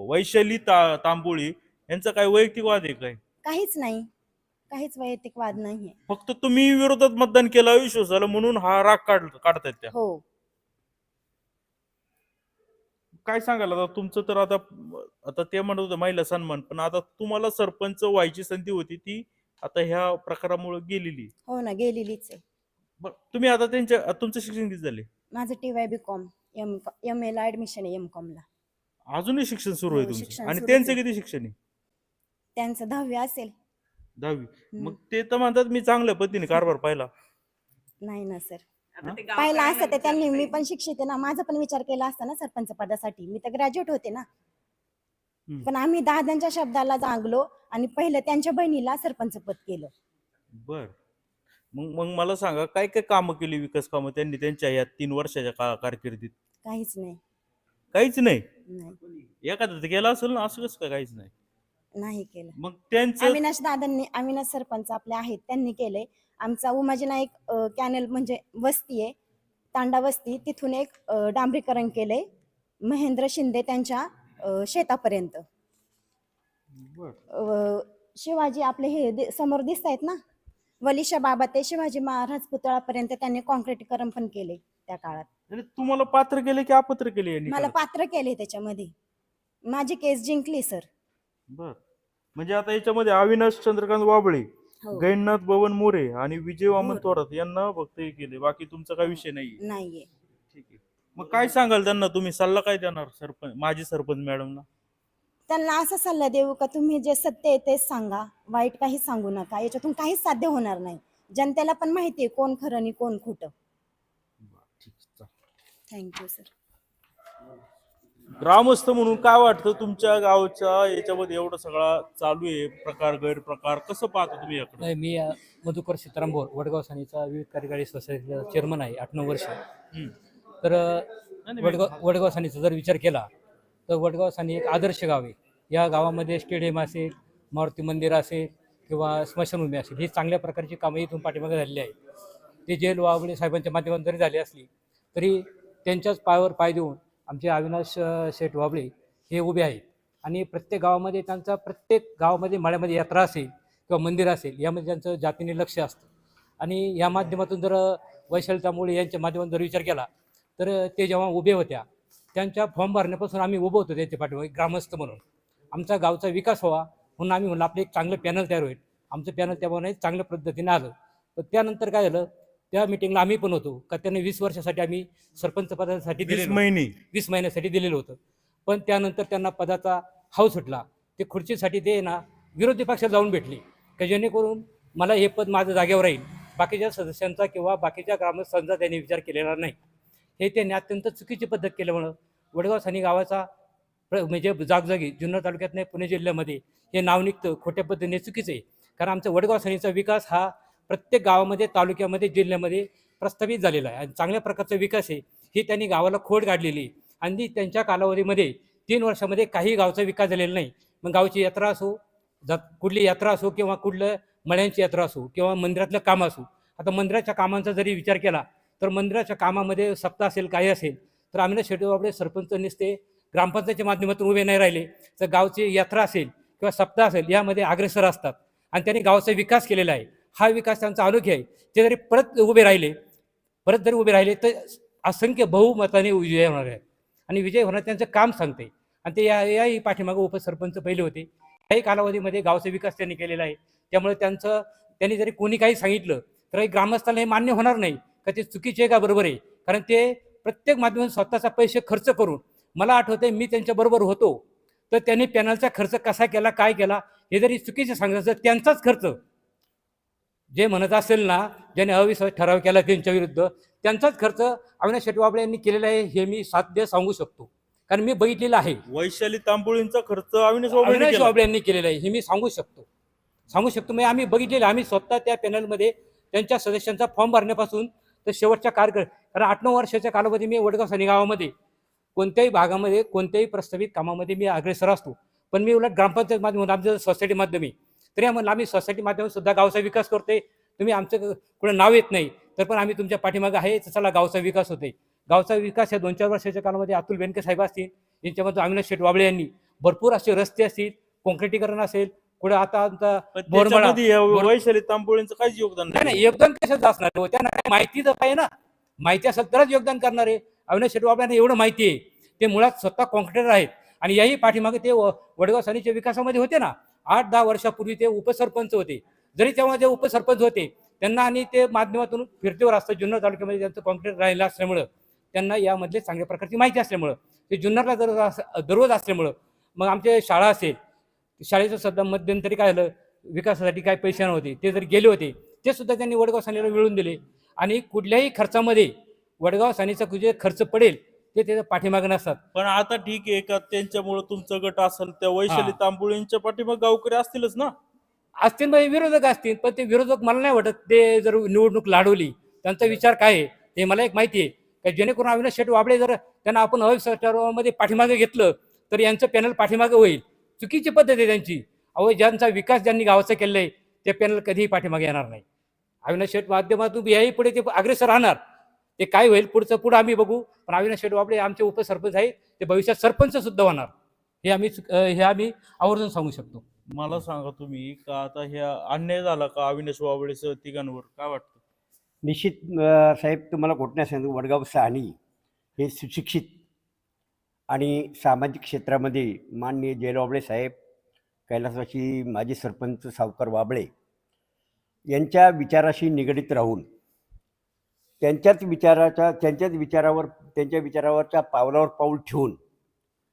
Speaker 1: वैशाली तांबोळी यांचा काय वैयक्तिक वाद आहे काय?
Speaker 5: काहीच नाही, काहीच वैयक्तिक वाद नाहीये.
Speaker 1: फक्त तुम्ही विरोधात मतदान केलं विश्वास झाला म्हणून हा राग काढतायत त्या.
Speaker 5: हो,
Speaker 1: काय सांगाल आता तुमचं तर आता आता ते म्हणत होतं महिला सन्मान, पण आता तुम्हाला सरपंच व्हायची संधी होती ती आता ह्या प्रकारामुळे गेलेली.
Speaker 5: हो ना, गेलेलीच आहे.
Speaker 1: तुम्ही आता तुमचं शिक्षण किती झाले?
Speaker 5: माझं TY.BCom MA ला ऍडमिशन आहे, MCOM ला.
Speaker 1: अजूनही शिक्षण सुरू आहे
Speaker 5: हो,
Speaker 1: तुमचं?
Speaker 5: शिक्षण
Speaker 1: आणि
Speaker 5: सुरूच
Speaker 1: त्यांचं
Speaker 5: आहे.
Speaker 1: किती शिक्षण आहे?
Speaker 5: त्यांचं 10वी असेल.
Speaker 1: 10वी. मग ते तर म्हणतात मी चांगल्या पद्धतीने कारभार पाहिला.
Speaker 5: नाही ना सर,
Speaker 8: आता ते
Speaker 5: पाहिलं असतं तर
Speaker 8: गावकऱ्यांना
Speaker 5: त्यांनी, मी
Speaker 8: विचारता
Speaker 5: पण शिक्षित आहे ना, माझा पण विचार केला असता ना सरपंच पदासाठी. मी तर ग्रॅज्युएट होते ना.
Speaker 1: हम्म.
Speaker 5: पण आम्ही दादांच्या शब्दाला जागलो आणि पहिलं त्यांच्या बहिणीला सरपंच पद केलं.
Speaker 1: बर. मग मला सांगा काय काय कामं केली, विकास कामं त्यांनी त्यांच्या या 3 वर्षाच्या कारकिर्दीत?
Speaker 5: काहीच नाही.
Speaker 1: काहीच नाही.
Speaker 5: नाही,
Speaker 1: एखादं तर केलं असेल ना, असं कसं काय काहीच नाही?
Speaker 5: नाही केलं.
Speaker 1: मग त्यांचं
Speaker 5: अविनाश सरपंच आपले आहेत, त्यांनी केलंय. आमचा उमाजी नाईक कॅनल म्हणजे वस्ती आहे, तांडा वस्ती, तिथून एक डांबरीकरण केलंय महेंद्र शिंदे त्यांच्या शेतापर्यंत. शिवाजी आपले हे समोर दिसत आहेत ना, वलिशा बाबा ते शिवाजी महाराज पुतळापर्यंत त्यांनी कॉन्क्रीटीकरण पण केले त्या काळात.
Speaker 1: आणि तुम्हाला पात्र केले की अपात्र केले यांनी?
Speaker 5: मला पात्र केले त्याच्यामध्ये. माझी केस जिंकली सर.
Speaker 1: बर. म्हणजे आता याच्यामध्ये अविनाश चंद्रकांत वाबळे,
Speaker 5: हो,
Speaker 1: गैननाथ बबन मोरे आणि विजय वामन थोरात यांना फक्त हे केले, बाकी तुमचा काही विषय नाहीये.
Speaker 5: नाहीये.
Speaker 1: ठीक आहे. मग काय सांगाल त्यांना, तुम्ही सल्ला काय देणार सरपंच माजी सरपंच मॅडमला?
Speaker 5: त्यांना असा सल्ला देऊ का, तुम्ही जे सत्य आहे तेच सांगा, वाईट काही सांगू नका. याच्यातून काहीच साध्य होणार नाही. जनतेला पण माहिती आहे कोण खरं आणि कोण खोटं. Thank you sir.
Speaker 1: ग्रामस्थ म्हणून काय वाटतं तुमच्या गावच्या याच्यामध्ये एवढं सगळा चालू आहे प्रकार गैरप्रकार, कसं पाहता तुम्ही याकडे?
Speaker 9: नाही, मी मधुकर सीताराम बोर, वडगाव सानीचा विविध कार्यकारी सोसायटीचा चेअरमन आहे 8-9 वर्ष.
Speaker 1: हम्म.
Speaker 9: तर
Speaker 1: नाही,
Speaker 9: वडगाव सानीचा जर विचार केला तर वडगाव सानी एक आदर्श गाव आहे. या गावामध्ये स्टेडियम असेल, मारुती मंदिर असेल किंवा स्मशानभूमी असेल, ही चांगल्या प्रकारची कामं इथून पाठीमागे झालेली आहेत. ते जेल वाबळे साहेबांच्या माध्यमातून जरी झाली असली तरी त्यांच्याच पायावर पाय देऊन आमचे अविनाश शेठ वाबळे हे उभे आहेत. आणि प्रत्येक गावामध्ये त्यांचा प्रत्येक गावामध्ये मळ्यामध्ये यात्रा असेल किंवा मंदिर असेल यामध्ये त्यांचं जातीने लक्ष असतं. आणि या माध्यमातून जर वैशाली तांबोळी यांच्या माध्यमातून जर विचार केला तर ते जेव्हा उभे होत्या त्यांच्या फॉर्म भरण्यापासून आम्ही उभं होतो त्यांच्या पाठीमागे ग्रामस्थ म्हणून. आमचा गावचा विकास व्हावा म्हणून आम्ही म्हणलं आपलं एक चांगलं पॅनल तयार होईल. आमचं पॅनल त्यामुळे चांगल्या पद्धतीने आलं. पण त्यानंतर काय झालं, त्या मिटिंगला आम्ही पण होतो का त्यांनी 20 वर्षासाठी आम्ही सरपंच पदासाठी
Speaker 1: 20 महिने
Speaker 9: 20 महिन्यासाठी दिलेलं होतं. पण त्यानंतर त्यांना पदाचा हाव सुटला. ते खुर्चीसाठी ते ना विरोधी पक्षात जाऊन भेटले का जेणेकरून मला हे पद माझं जागेवर राहील. बाकीच्या सदस्यांचा किंवा बाकीच्या ग्रामस्थांचा त्यांनी विचार केलेला नाही. हे त्यांनी अत्यंत चुकीची पद्धत केल्यामुळं वडगाव सानी गावाचा म्हणजे जागोजागी जुन्नर तालुक्यात नाही पुणे जिल्ह्यामध्ये हे नाव निघतं खोट्या पद्धतीने चुकीचं आहे. कारण आमचा वडगाव सानीचा विकास हा प्रत्येक गावामध्ये तालुक्यामध्ये जिल्ह्यामध्ये प्रस्तावित झालेला आहे आणि चांगल्या प्रकारचा विकास आहे. ही त्यांनी गावाला खोड काढलेली आहे आणि त्यांच्या कालावधीमध्ये 3 वर्षामध्ये काही गावचा विकास झालेला नाही. मग गावची यात्रा असो, कुठली यात्रा असो किंवा कुठलं मळ्यांची यात्रा असो किंवा मंदिरातलं काम असो. आता मंदिराच्या कामांचा जरी विचार केला तर मंदिराच्या कामामध्ये सप्ताह असेल काही असेल तर अविनाश शेठ वाबळे सरपंच निसते ग्रामपंचायतीच्या माध्यमातून उभे नाही राहिले तर गावची यात्रा असेल किंवा सप्ताह असेल यामध्ये अग्रेसर असतात आणि त्यांनी गावाचा विकास केलेला आहे. हा विकास त्यांचा अनोखी आहे. ते जरी परत जरी उभे राहिले तर असंख्य बहुमताने विजय होणार आहे आणि विजय होणार त्यांचं काम सांगते. आणि ते याही पाठीमागं उपसरपंच पहिले होते. काही कालावधीमध्ये गावचा विकास त्यांनी केलेला आहे. त्यामुळे त्यांनी जरी कोणी काही सांगितलं तर ग्रामस्थांना हे मान्य होणार नाही का ते चुकीचे आहे का बरोबर आहे. कारण ते प्रत्येक माध्यमातून स्वतःचा पैसे खर्च करून, मला आठवते मी त्यांच्याबरोबर होतो तर त्यांनी पॅनलचा खर्च कसा केला काय केला हे जरी चुकीचे सांगायचं त्यांचाच खर्च जे म्हणत असेल ना ज्याने अविश्वास ठराव केला त्यांच्या विरुद्ध त्यांचाच खर्च अविनाश शेठ वाबळे यांनी केलेला आहे हे मी साध्य सांगू शकतो. कारण मी बघितलेलं आहे.
Speaker 1: वैशाली तांबोळींचा खर्च अविनाश
Speaker 9: अविनाश वाबळे यांनी केलेला आहे हे मी सांगू शकतो. म्हणजे आम्ही बघितलेलं, आम्ही स्वतः त्या पॅनलमध्ये त्यांच्या सदस्यांचा फॉर्म भरण्यापासून तर शेवटच्या कारण 8-9 वर्षाच्या कालावधी मी वडगाव सानी गावामध्ये कोणत्याही भागामध्ये कोणत्याही प्रस्तावित कामामध्ये मी अग्रेसर असतो. पण मी उलट ग्रामपंचायत माध्यमातून आमच्या सोसायटी माध्यमे तरी म्हणलं आम्ही सोसायटी माध्यमातून सुद्धा गावचा विकास करतोय. तुम्ही आमचं कुठं नाव येत नाही तर पण आम्ही तुमच्या पाठीमागं आहे चला गावचा विकास होते. गावचा विकास या 2-4 वर्षाच्या काळामध्ये अतुल बेनके साहेब असतील यांच्यामध्ये अविनाश शेठ वाबळे यांनी भरपूर असे रस्ते असतील, कॉन्क्रिटीकरण असेल, पुढे आता
Speaker 1: वैशाली तांबोळींचं काहीच योगदान
Speaker 9: नाही. योगदान कशाचं असणार हो, त्यांना माहिती तर पाहिजे ना. माहिती असेल तरच योगदान करणार आहे. अविनाश शेठ वाबळ्यांना एवढं माहिती आहे, ते मुळात स्वतः कॉन्क्रिटर आहेत आणि याही पाठीमागे ते वडगाव सानीच्या विकासामध्ये होते ना. 8-10 वर्षापूर्वी ते उपसरपंच होते. जरी तेव्हा जे उपसरपंच होते त्यांना आणि ते माध्यमातून फिरतीवर असतं जुन्नर तालुक्यामध्ये त्यांचं कॉन्क्रीट राहिलं असल्यामुळं त्यांना यामधले चांगल्या प्रकारची माहिती असल्यामुळं ते जुन्नरला दररोज असल्यामुळं मग आमचे शाळा असेल शाळेचं सुद्धा मध्यंतरी काय झालं विकासासाठी काय पैसे नव्हते ते जर गेले होते ते सुद्धा त्यांनी वडगाव सानीला मिळवून दिले. आणि कुठल्याही खर्चामध्ये वडगाव सानीचा जे खर्च पडेल ते त्याच्या पाठीमागे नसतात.
Speaker 1: पण आता ठीक आहे का त्यांच्यामुळे तुमचं गट असेल त्या वैशाली तांबोळींच्या पाठीमागे गावकरी असतीलच ना.
Speaker 9: असतील म्हणजे विरोधक असतील पण ते विरोधक मला नाही वाटत ते जर निवडणूक लढवली त्यांचा विचार काय आहे हे मला एक माहिती आहे का जेणेकरून अविनाश शेठ वाबळे जर त्यांना आपण अविश्वास ठरावामध्ये पाठीमागे घेतलं तर यांचं पॅनल पाठीमागे होईल. चुकीची पद्धत आहे त्यांची. ज्यांचा विकास ज्यांनी गावाचा केलेला आहे ते पॅनल कधीही पाठीमागे येणार नाही. अविनाश शेठ माध्यमातून याही पुढे ते अग्रेसर राहणार. ते काय होईल पुढचं आम्ही बघू. पण अविनाश शेठ वाबळे आमचे उपसरपंच आहे ते भविष्यात सरपंच सुद्धा होणार हे आम्ही आवर्जून सांगू शकतो.
Speaker 1: मला सांगा तुम्ही का आता ह्या अन्याय झाला का अविनाश वाबळे तिघांवर काय वाटतं?
Speaker 10: निश्चित साहेब तुम्हाला कुठल्या सांगतो वडगाव सानी हे सुशिक्षित आणि सामाजिक क्षेत्रामध्ये माननीय जय वाबळे साहेब कैलासवासी माजी सरपंच सावकार वाबळे यांच्या विचाराशी निगडीत राहून त्यांच्या विचारावरच्या पावलावर पाऊल ठेवून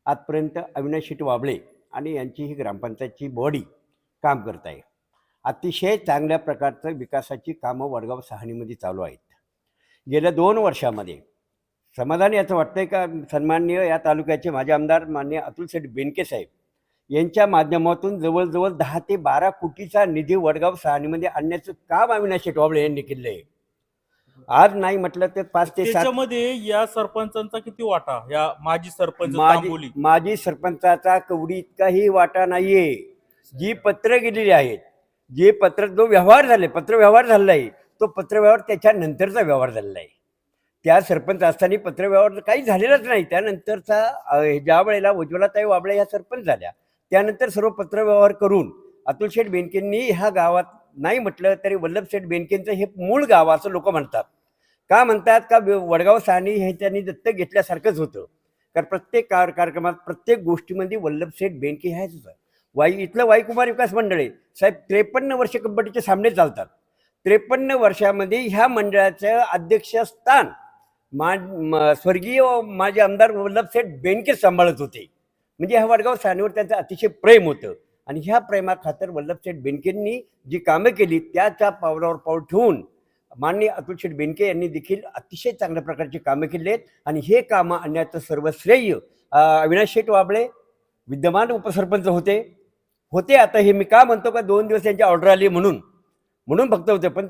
Speaker 10: आजपर्यंत अविनाश शेठ वाबळे आणि यांची ही ग्रामपंचायतची बॉडी काम करत आहे. अतिशय चांगल्या प्रकारचं विकासाची कामं वडगाव सहानीमध्ये चालू आहेत. गेल्या 2 वर्षामध्ये समाधान याचं वाटतंय का सन्माननीय या तालुक्याचे माजी आमदार माननीय अतुल शेठ बेनके साहेब यांच्या माध्यमातून जवळजवळ 10 ते 12 कोटीचा निधी वडगाव सहानीमध्ये आणण्याचं काम अविनाश शेठ वाबळे यांनी केलं आहे. आज नाही म्हटलं तर 5 ते 7
Speaker 1: त्याच्यामध्ये या सरपंचांचा किती वाटा? या माजी सरपंच
Speaker 10: माजी सरपंचाचा कवडी इतकाही वाटा नाहीये. जी पत्र गेलेली आहेत, जे पत्र जो व्यवहार झाले पत्र व्यवहार झालेला आहे तो पत्रव्यवहार त्याच्यानंतरचा व्यवहार झालेला आहे. त्या सरपंच असताना पत्रव्यवहार काही झालेलाच नाही. त्यानंतरचा ज्या वेळेला उज्ज्वलाताई वाबळे ह्या सरपंच झाल्या त्यानंतर सर्व पत्रव्यवहार करून अतुल शेठ बेनकेंनी ह्या गावात नाही म्हटलं तरी वल्लभ शेठ बेनकेंचं हे मूळ गाव असं लोक म्हणतात. का म्हणतात का वडगाव साहनी हे त्यांनी दत्तक घेतल्यासारखंच होतं. कारण प्रत्येक कार्यक्रमात प्रत्येक गोष्टीमध्ये वल्लभ शेठ बेनके ह्याच होतं. इथलं वाईकुमार विकास मंडळ आहे साहेब. 53 वर्ष कबड्डीचे सामने चालतात. 53 वर्षामध्ये ह्या मंडळाचं अध्यक्षस्थान स्वर्गीय माझे आमदार वल्लभ शेठ बेनके सांभाळत होते. म्हणजे ह्या वडगाव साहनीवर त्यांचं अतिशय प्रेम होतं आणि ह्या प्रेमाखातर वल्लभ शेठ बेनकेंनी जी कामं केली त्याच्या पावलावर पाऊल ठेवून माननीय अतुल शेठ बेनके यांनी देखील अतिशय चांगल्या प्रकारची कामं केली आहेत. आणि हे कामं आणण्याचं सर्व श्रेय अविनाश शेठ वाबळे विद्यमान उपसरपंच होते. आता हे मी का म्हणतो का 2 दिवस त्यांची ऑर्डर आली म्हणून फक्त होते, पण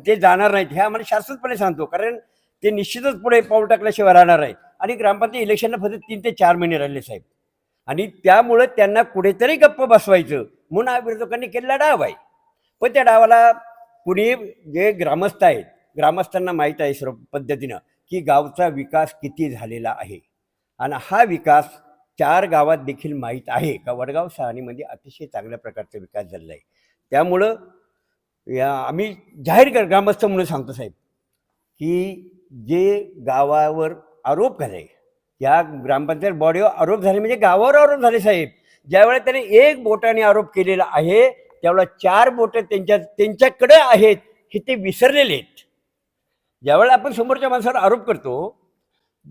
Speaker 10: ते जाणार नाहीत हे आम्हाला शाश्वतपणे सांगतो. कारण ते निश्चितच पुढे पाऊल टाकल्याशिवाय राहणार आहे. आणि ग्रामपंचायत इलेक्शनला फक्त 3 ते 4 महिने राहिले साहेब. आणि त्यामुळं त्यांना कुठेतरी गप्प बसवायचं म्हणून हा विरोधकांनी केलेला डाव आहे. पण त्या डावाला कुणी जे ग्रामस्थ आहेत ग्रामस्थांना माहीत आहे सर्व पद्धतीनं की गावचा विकास किती झालेला आहे. आणि हा विकास 4 गावात देखील माहीत आहे का वडगाव शहाणीमध्ये अतिशय चांगल्या प्रकारचा विकास झालेला आहे. त्यामुळं आम्ही जाहीर ग्रामस्थ म्हणून सांगतो साहेब की जे गावावर आरोप झाले या ग्रामपंचायत बॉडीवर आरोप झाले म्हणजे गावावर आरोप झाले साहेब. ज्यावेळेला त्याने 1 बोटाने आरोप केलेला आहे त्यावेळेला 4 बोटं त्यांच्याकडे आहेत हे ते विसरलेले आहेत. ज्यावेळेला आपण समोरच्या माणसावर आरोप करतो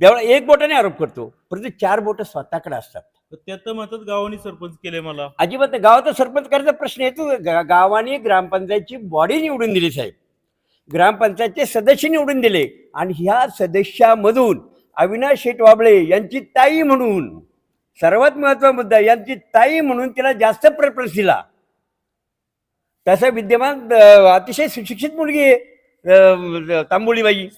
Speaker 10: त्यावेळेला 1 बोटाने आरोप करतो परंतु 4 बोटं स्वतःकडे असतात.
Speaker 1: त्यात म्हणतात गावाने सरपंच केले मला.
Speaker 10: अजिबात गावाचा सरपंच करायचा प्रश्न येतो. गावाने ग्रामपंचायतची बॉडी निवडून दिली साहेब. ग्रामपंचायतचे सदस्य निवडून दिले आणि ह्या सदस्यामधून अविनाश शेठ वाबळे यांची ताई म्हणून सर्वात महत्त्वाचा मुद्दा यांची ताई म्हणून तिला जास्त प्रेफरन्स दिला. तसं विद्यमान अतिशय सुशिक्षित मुलगी आहे तांबोळीबाई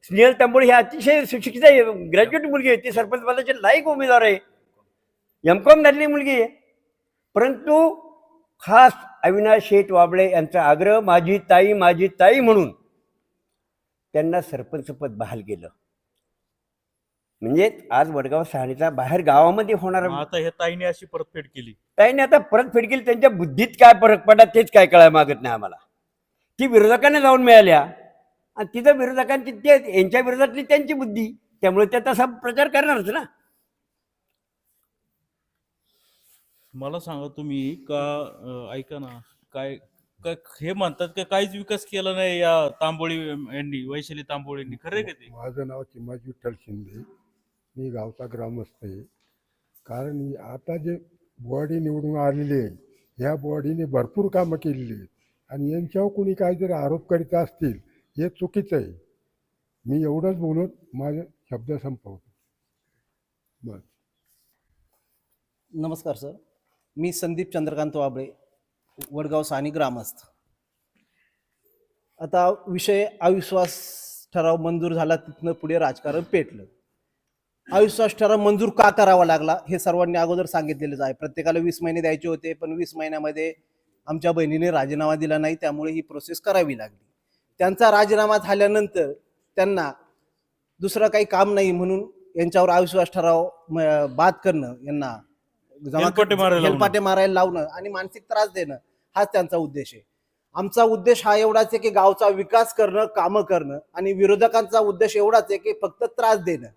Speaker 10: स्नेहल तांबोळी ही अतिशय सुशिक्षित आहे. ग्रॅज्युएट मुलगी आहे. ती सरपंच पदाचे लायक उमेदवार आहे. MCOM झालेली मुलगी आहे. परंतु खास अविनाश शेठ वाबळे यांचा आग्रह माझी ताई म्हणून त्यांना सरपंचपद बहाल केलं. म्हणजे आज वडगाव शहाणीचा बाहेर गावामध्ये होणार.
Speaker 1: आता ह्या ताईने अशी परतफेड केली.
Speaker 10: ताईने आता परतफेड केली. त्यांच्या बुद्धीत काय फरक पडला तेच काय कळायला मागत नाही आम्हाला. ती विरोधकांना जाऊन मिळाल्या आणि तिथं विरोधकांची यांच्या विरोधातली त्यांची बुद्धी त्यामुळे त्या तसा प्रचार करणारच ना.
Speaker 1: मला सांगा तुम्ही का ऐका ना काय हे म्हणतात की काहीच विकास केला नाही या तांबोळी यांनी वैशाली तांबोळी यांनी. खरं आहे का ते?
Speaker 11: माझं नाव चिमाजी विठ्ठल शिंदे. मी गावचा ग्रामस्थ आहे. कारण आता जे बॉडी निवडून आलेली आहे ह्या बॉडीने भरपूर कामं केलेली आहेत आणि यांच्यावर कोणी काय जर आरोप करीत असतील हे चुकीचं आहे. मी एवढंच बोलून माझे शब्द संपवतो. बस.
Speaker 7: नमस्कार सर. मी संदीप चंद्रकांत वाबळे वडगाव सानी ग्रामस्थ. आता विषय अविश्वास ठराव मंजूर झाला तिथनं पुढे राजकारण पेटलं. अविश्वास ठराव मंजूर का करावा लागला हे सर्वांनी अगोदर सांगितलेलंच आहे. प्रत्येकाला 20 महिने द्यायचे होते पण 20 महिन्यामध्ये आमच्या बहिणीने राजीनामा दिला नाही त्यामुळे ही प्रोसेस करावी लागली. त्यांचा राजीनामा झाल्यानंतर त्यांना दुसरं काही काम नाही म्हणून यांच्यावर अविश्वास ठराव बाद करणं यांना हेलपाटे मारायला लावणं आणि मानसिक त्रास देणं हाच त्यांचा उद्देश आहे. आमचा उद्देश हा एवढाच आहे की गावचा विकास करणं कामं करणं आणि विरोधकांचा उद्देश एवढाच आहे की फक्त त्रास देणं.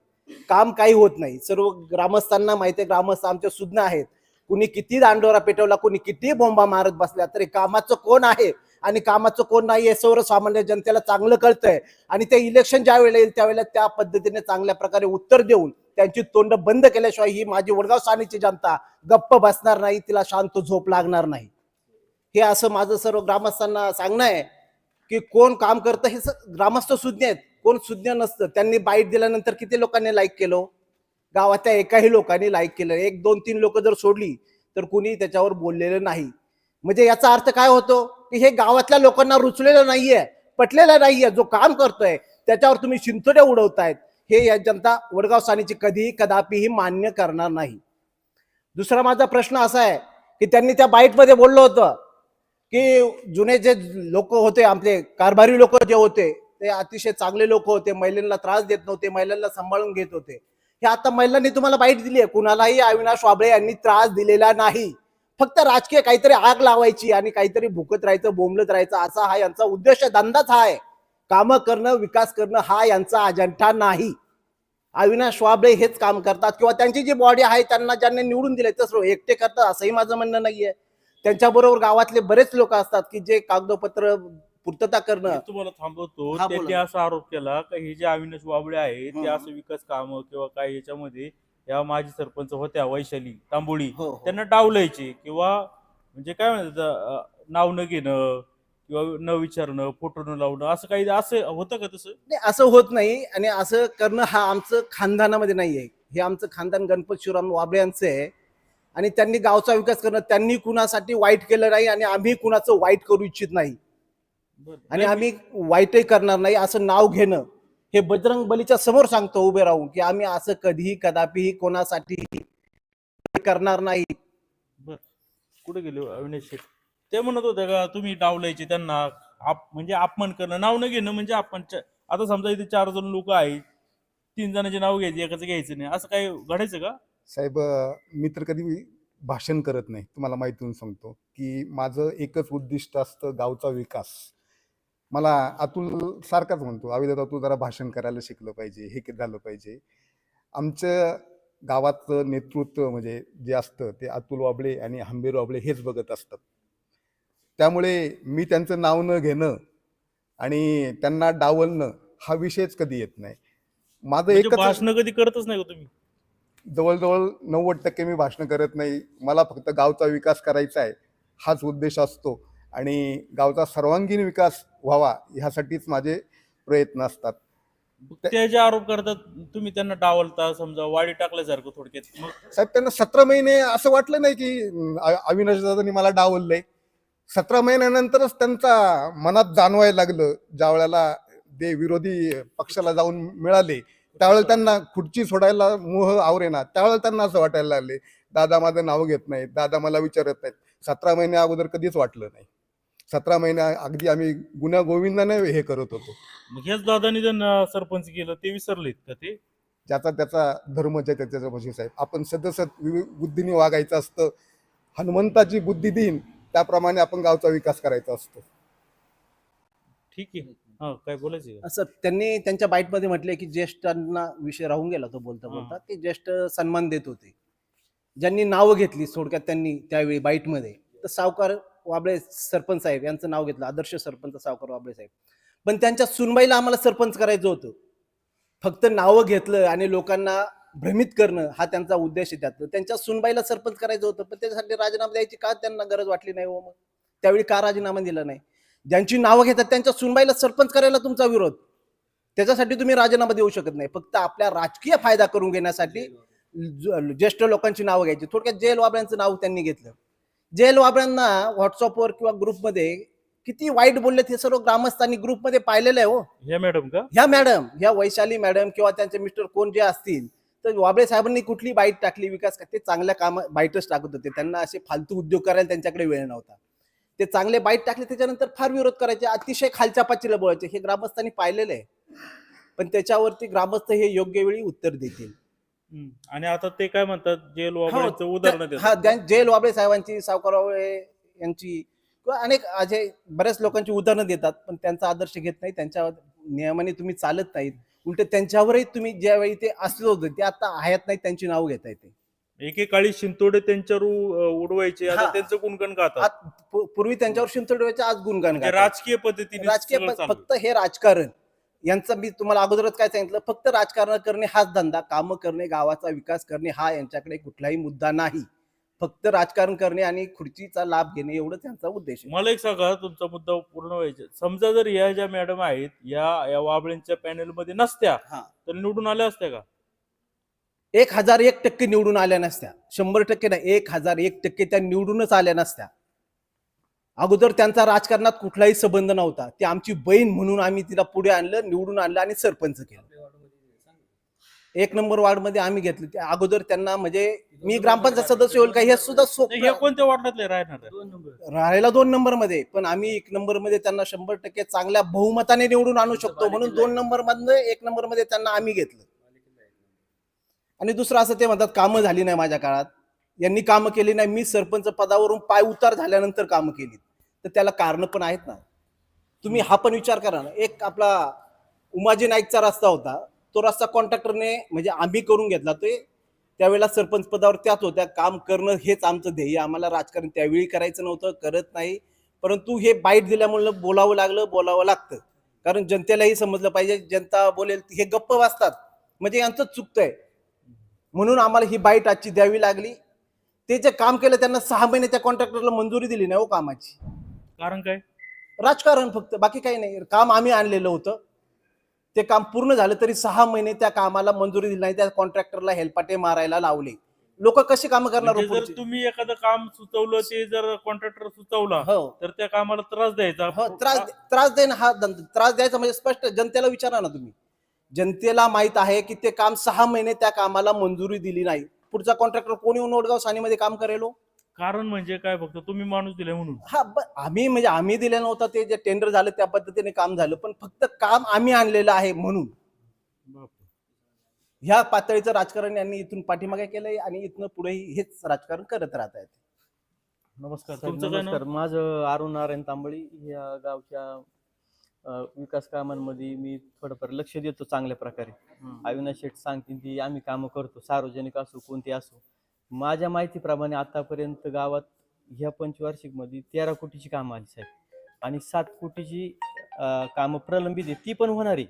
Speaker 7: काम काही होत नाही. सर्व ग्रामस्थांना माहिती आहे. ग्रामस्थ आमचे सुज्ञ आहेत. कुणी किती दांडोरा पेटवला कुणी किती बोंबा मारत बसल्या तरी कामाचं कोण आहे आणि कामाचं कोण नाही हे सर्वसामान्य जनतेला चांगलं कळतंय. आणि ते इलेक्शन ज्या वेळेला येईल त्यावेळेला त्या पद्धतीने चांगल्या प्रकारे उत्तर देऊन त्यांची तोंड बंद केल्याशिवाय ही माझी वडगाव सानीची जनता गप्प बसणार नाही. तिला शांत झोप लागणार नाही. हे असं माझं सर्व ग्रामस्थांना सांगणं आहे की कोण काम करतं हे ग्रामस्थ सुज्ञ आहेत. कोण सुज्ञ नसतं. त्यांनी बाईट दिल्यानंतर किती लोकांनी लाईक केलं? गावातल्या एकाही लोकांनी लाईक केलं. 1, 2, 3 लोक जर सोडली तर कुणी त्याच्यावर बोललेलं नाही. म्हणजे याचा अर्थ काय होतो की हे गावातल्या लोकांना रुचलेलं नाहीये पटलेलं नाहीये. जो काम करतोय त्याच्यावर तुम्ही शिंतोडे उडवतायत हे या जनता वडगाव सानीची कधीही कदापिही मान्य करणार नाही. दुसरा माझा प्रश्न असा आहे की त्यांनी त्या बाईटमध्ये बोललं होतं
Speaker 12: की जुने जे लोक होते, आपले कारभारी लोक जे होते, ते अतिशय चांगले लोक होते, महिलांना त्रास देत नव्हते, महिलांना सांभाळून घेत होते. हे आता महिलांनी तुम्हाला बाईट दिली आहे. कुणालाही अविनाश वाबळे यांनी त्रास दिलेला नाही. फक्त राजकीय काहीतरी आग लावायची आणि काहीतरी भुकत राहायचं, बोंबलत राहायचं, असा हा यांचा उद्देश, धंदाच हा आहे. कामं करणं, विकास करणं हा यांचा अजेंडा नाही. अविनाश वाबळे हेच काम करतात, किंवा त्यांची जी बॉडी आहे त्यांना ज्यांनी निवडून दिले तसं एकटे करतात असंही माझं म्हणणं नाहीये. त्यांच्याबरोबर गावातले बरेच लोक असतात की जे कागदपत्र पूर्तता
Speaker 1: मी
Speaker 12: करणं.
Speaker 1: तुम्हाला थांबवतो.
Speaker 12: हा,
Speaker 1: त्यांनी
Speaker 12: बोला.
Speaker 1: असा आरोप केला की हे जे अविनाश वाबळे आहे ते
Speaker 12: हं.
Speaker 1: असं विकास काम किंवा काय याच्यामध्ये या माजी सरपंच होत्या वैशाली तांबोळी
Speaker 12: हो, हो.
Speaker 1: त्यांना डावलायचे किंवा म्हणजे काय म्हणतात नाव न घेणं किंवा न विचारणं, फोटो न लावणं, असं काही असं होतं का तसं?
Speaker 12: नाही, असं होत नाही. आणि असं करणं हा आमचं खानदानामध्ये नाहीये. हे आमचं खानदान गणपत शिवराम वाबळे यांचं आहे. आणि त्यांनी गावचा विकास करणं, त्यांनी कुणासाठी वाईट केलं नाही आणि आम्ही कुणाचं वाईट करू इच्छित नाही
Speaker 1: बरं.
Speaker 12: आणि आम्ही वाईटही करणार नाही. असं नाव घेणं हे बजरंग बलीच्या समोर सांगतो उभे राहून की आम्ही असं कधीही कदापिही कोणासाठी करणार नाही.
Speaker 1: बरं. कुठे गेले अविनाश शेठ? ते म्हणत होते का तुम्ही डावलायचे त्यांना, म्हणजे अपमान करणं, नाव न घेणं म्हणजे आपण आता समजा इथे 4 जण लोक आहेत, 3 जणांचे नाव घ्यायचे, एकाचं घ्यायचं नाही, असं काही घडायचं का?
Speaker 3: साहेब, मी तर कधी भाषण करत नाही. तुम्हाला माहिती सांगतो की माझं एकच उद्दिष्ट असतं, गावचा विकास. मला अतुल सारखाच म्हणतो, अविदादा तू जरा भाषण करायला शिकलं पाहिजे, हे झालं पाहिजे. आमचं गावाचं नेतृत्व म्हणजे जे असतं ते अतुल वाबळे आणि हंबीर वाबळे हेच बघत असतात. त्यामुळे मी त्यांचं नाव न घेणं आणि त्यांना डावलणं हा विषयच कधी येत नाही. माझं
Speaker 1: म्हणजे
Speaker 3: एकच
Speaker 1: भाषण कधी करतच नाही का तुम्ही?
Speaker 3: जवळजवळ 90% मी भाषण करत नाही. मला फक्त गावचा विकास करायचा आहे हाच उद्देश असतो आणि गावचा सर्वांगीण विकास व्हावा ह्यासाठीच माझे प्रयत्न असतात.
Speaker 1: ते जे आरोप करतात तुम्ही त्यांना डावलता, समजा वाढी टाकल्यासारखं थोडक्यात. मग
Speaker 3: साहेब, त्यांना 17 महिने असं वाटलं नाही की अविनाश दादांनी मला डावललंय. 17 महिन्यानंतरच त्यांचा मनात जाणवायला लागलं. ज्या वेळेला ते विरोधी पक्षाला जाऊन मिळाले त्यावेळेला त्यांना खुर्ची सोडायला मोह आवरेना. त्यावेळेला त्यांना असं वाटायला लागले, दादा माझं नाव घेत नाहीत, दादा मला विचारत नाहीत. 17 महिन्या अगोदर कधीच वाटलं नाही. 17 महिन्या अगदी आम्ही गुन्हा गोविंदाने हे करत होतो.
Speaker 1: मग हेच दादानी त्यांना सरपंच केलं, ते विसरलेत का ते?
Speaker 3: ज्याचा त्याचा धर्म जे त्याच्या भाषी साहेब, आपण सदस्य बुद्धीने वागायचं असतं. हनुमंताची बुद्धी देईन त्याप्रमाणे आपण गावचा विकास करायचा असतो.
Speaker 1: ठीक आहे. हा, काय बोलायचं का?
Speaker 12: असं त्यांनी त्यांच्या बाईटमध्ये म्हटले की ज्येष्ठांना विषय राहून गेला तो बोलता बोलता, की ज्येष्ठ सन्मान देत होते. ज्यांनी नावं घेतली थोडक्यात त्यांनी त्यावेळी बाईटमध्ये, तर सावकार वाबळे सरपंच साहेब यांचं नाव घेतलं, आदर्श सरपंच सावकार वाबळे साहेब. पण त्यांच्या सुनबाईला आम्हाला सरपंच करायचं होतं. फक्त नावं घेतलं आणि लोकांना भ्रमित करणं हा त्यांचा उद्देश आहे. त्यात त्यांच्या सुनबाईला सरपंच करायचं होतं, पण त्याच्यासाठी राजीनामा द्यायची का त्यांना गरज वाटली नाही हो? मग त्यावेळी का राजीनामा दिला नाही? ज्यांची नावं घेतात त्यांच्या सुनबाईला सरपंच करायला तुमचा विरोध, त्याच्यासाठी तुम्ही राजीनामा देऊ शकत नाही. फक्त आपल्या राजकीय फायदा करून घेण्यासाठी ज्येष्ठ लोकांची नावं घ्यायची. थोडक्यात जयल वाबळ्यांचं नाव त्यांनी घेतलं. जयल वाबळ्यांना व्हॉट्सअपवर किंवा ग्रुपमध्ये किती वाईट बोललेत हे सर्व ग्रामस्थांनी ग्रुपमध्ये पाहिलेलं आहे हो.
Speaker 1: ह्या मॅडम का?
Speaker 12: ह्या मॅडम, ह्या वैशाली मॅडम किंवा त्यांचे मिस्टर कोण जे असतील, तर वाबळे साहेबांनी कुठली बाईट टाकली विकास, ते चांगल्या काम बाईटच टाकत होते. त्यांना असे फालतू उद्योग करायला त्यांच्याकडे वेळ नव्हता. ते चांगले बाईट टाकले, त्याच्यानंतर फार विरोध करायचे, अतिशय खालच्या पाचीला बोलायचे. हे ग्रामस्थांनी पाहिलेलं आहे. पण त्याच्यावरती ग्रामस्थ हे योग्य वेळी उत्तर देतील.
Speaker 1: आणि आता ते काय म्हणतात, जेल वाबळ्याचं उदाहरण
Speaker 12: हा,
Speaker 1: देतात.
Speaker 12: जयल वाबळे साहेबांची, सावकार वाबळे यांची किंवा अनेक असे बऱ्याच लोकांची उदाहरणं देतात, पण त्यांचा आदर्श घेत नाही. त्यांच्या नियमाने तुम्ही चालत नाहीत. उलट त्यांच्यावरही तुम्ही ज्यावेळी ते असले होते ते आता हयात नाही त्यांची नाव घेता येते.
Speaker 1: एकेकाळी शिंतोडे त्यांच्यावर उडवायचे, आता
Speaker 12: हा.
Speaker 1: त्यांचं गुणगान गातात.
Speaker 12: पूर्वी त्यांच्यावर शिंतोडे, आज गुणगान
Speaker 1: म्हणजे
Speaker 12: गातात.
Speaker 1: राजकीय पद्धतीने
Speaker 12: राजकीय
Speaker 1: सगळं चालू आहे.
Speaker 12: फक्त हे राजकारण यांचं, मी तुम्हाला अगोदरच काय सांगितलं, फक्त राजकारण करणे हाच धंदा. कामं करणे, गावाचा विकास करणे हा यांच्याकडे कुठलाही मुद्दा नाही. फक्त राजकारण करणे आणि खुर्चीचा लाभ घेणे एवढंच यांचा उद्देश आहे.
Speaker 1: मला एक सांगा, तुमचा मुद्दा पूर्ण व्हायचा. समजा जर या ज्या मॅडम आहेत या वाबळेंच्या पॅनल मध्ये नसत्या
Speaker 12: हा.
Speaker 1: तर निवडून आल्या असत्या का?
Speaker 12: 1001% निवडून आल्या नसत्या. 100% नाही, 1001% त्या निवडूनच आल्या नसत्या. अगोदर त्यांचा राजकारणात कुठलाही संबंध नव्हता. ती आमची बहीण म्हणून आम्ही तिला पुढे आणलं, निवडून आणलं आणि सरपंच केलं. 1 नंबर वार्ड मध्ये आम्ही घेतलं. अगोदर त्यांना म्हणजे मी ग्रामपंचायत सदस्य होईल का हे सुद्धा
Speaker 1: हे कोणत्या वार्डातले राहणार आहे?
Speaker 12: राहायला 2 नंबर मध्ये, पण आम्ही 1 नंबर मध्ये त्यांना 100% चांगल्या बहुमताने निवडून आणू शकतो म्हणून 2 नंबर मधनं 1 नंबर मध्ये त्यांना आम्ही घेतलं. आणि दुसरं असं ते म्हणतात कामं झाली नाही माझ्या काळात, यांनी कामं केली नाही. मी सरपंच पदावरून पाय उतार झाल्यानंतर कामं केली, तर त्याला कारण पण आहेत ना. तुम्ही हा पण विचार करा ना, एक आपला उमाजी नाईकचा रस्ता होता, तो रस्ता कॉन्ट्रॅक्टरने म्हणजे आम्ही करून घेतला. ते त्यावेळेला सरपंच पदावर त्याच होत्या. काम करणं हेच आमचं ध्येय, आम्हाला राजकारण त्यावेळी करायचं नव्हतं, करत नाही. परंतु हे बाईट दिल्यामुळे बोलावं लागतं. कारण जनतेलाही समजलं पाहिजे, जनता बोलेल हे गप्प वाचतात म्हणजे यांचं चुकतंय, म्हणून आम्हाला ही बाईट आजची द्यावी लागली. ते जे काम केलं त्यांना 6 महिने त्या कॉन्ट्रॅक्टरला मंजुरी दिली नाही हो कामाची.
Speaker 1: कारण काय?
Speaker 12: राजकारण फक्त, बाकी काही नाही. काम आम्ही आणलेलं होतं, ते काम पूर्ण झालं तरी 6 महिने त्या कामाला मंजुरी दिली नाही. त्या कॉन्ट्रॅक्टरला हेलपाटे मारायला लावले. लोक कशी कामं करणार
Speaker 1: म्हणजे
Speaker 12: हो
Speaker 1: जर
Speaker 12: पुढची?
Speaker 1: तुम्ही एखादं काम सुचवलं, ते जर कॉन्ट्रॅक्टर सुचवला
Speaker 12: हो
Speaker 1: तर त्या कामाला त्रास द्यायचा.
Speaker 12: हो, त्रास देणं हा त्रास द्यायचा म्हणजे स्पष्ट. जनतेला विचारा ना तुम्ही, जनतेला माहित आहे की ते काम 6 महिने त्या कामाला मंजुरी दिली नाही. पुढचा कॉन्ट्रॅक्टर कोणी येऊन वडगाव सानीमध्ये काम करेल हो?
Speaker 1: कारण म्हणजे काय? फक्त तुम्ही माणूस दिले म्हणून?
Speaker 12: हा, आम्ही दिलेलं नव्हतं. ते जे टेंडर झालं त्या पद्धतीने काम झालं, पण फक्त काम आम्ही आणलेलं आहे म्हणून. ह्या पातळीचं राजकारण यांनी इथून पाठीमागे केलंय आणि इथनं पुढेही हेच राजकारण करत राहत आहेत.
Speaker 1: नमस्कार,
Speaker 13: साहेब,
Speaker 1: तुमचं काय नाव?
Speaker 13: नमस्कार. माझं अरुण नारायण तांबळी. या गावच्या विकास कामांमध्ये मी थोडंफार लक्ष देतो चांगल्या प्रकारे. अविनाश शेठ सांगतील ती आम्ही कामं करतो, सार्वजनिक असो कोणती असो. माझ्या माहितीप्रमाणे आतापर्यंत गावात ह्या पंचवार्षिकमध्ये 13 कोटीची कामं आली साहेब, आणि 7 कोटीची कामं प्रलंबित आहे, ती पण होणार आहे.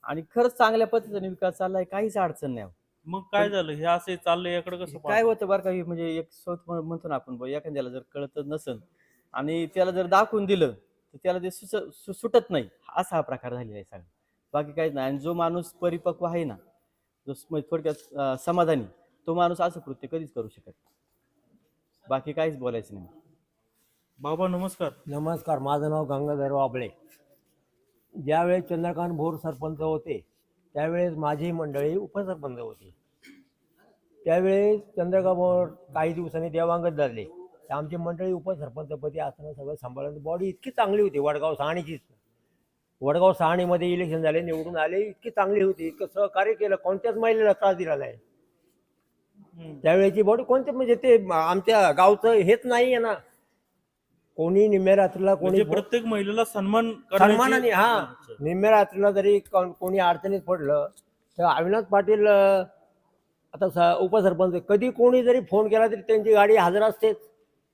Speaker 13: आणि खरंच चांगल्या पद्धतीने विकास चाललाय, काहीच अडचण नाही.
Speaker 1: मग काय झालं? हे असं चाललंय, याकडे कसं
Speaker 13: काय
Speaker 1: पाहता?
Speaker 13: होतं बरं का, हे म्हणजे एक म्हणतो ना आपण, एखाद्याला जर कळतच नसेल आणि त्याला जर दाखवून दिलं तर त्याला ते सुटत नाही, असा हा प्रकार झालेला आहे सगळा. बाकी काहीच नाही. आणि जो माणूस परिपक्व आहे ना, जो थोडक्यात समाधानी, तो माणूस असं कृत्य कधीच करू शकत. बाकी काहीच बोलायचं नाही.
Speaker 1: बाबा नमस्कार.
Speaker 14: नमस्कार. माझं नाव गंगाधर वाबळे. ज्यावेळेस चंद्रकांत भोर सरपंच होते त्यावेळेस माझी मंडळी उपसरपंच होती. त्यावेळेस चंद्रकांत भोर काही दिवसांनी देवांगत झाले, तर आमची मंडळी उपसरपंचपदी असताना सगळं सांभाळून बॉडी इतकी चांगली होती. वडगाव शहाणीचीच, वडगाव शहाणीमध्ये इलेक्शन झाले, निवडून आले, इतकी चांगली होती, इतकं सहकार्य केलं, कोणत्याच महिलेला त्रास दिला नाही. त्यावेळेची बॉडी कोणते म्हणजे ते आमच्या गावचं हेच नाही आहे ना. कोणी निम्म्या रात्रीला कोणी
Speaker 1: प्रत्येक महिलेला
Speaker 14: सन्मानाने, हा, निम्म्या रात्रीला जरी कोणी अडचणीत पडलं तर अविनाश पाटील आता उपसरपंच, कधी कोणी जरी फोन केला तरी त्यांची गाडी हजर असतेच.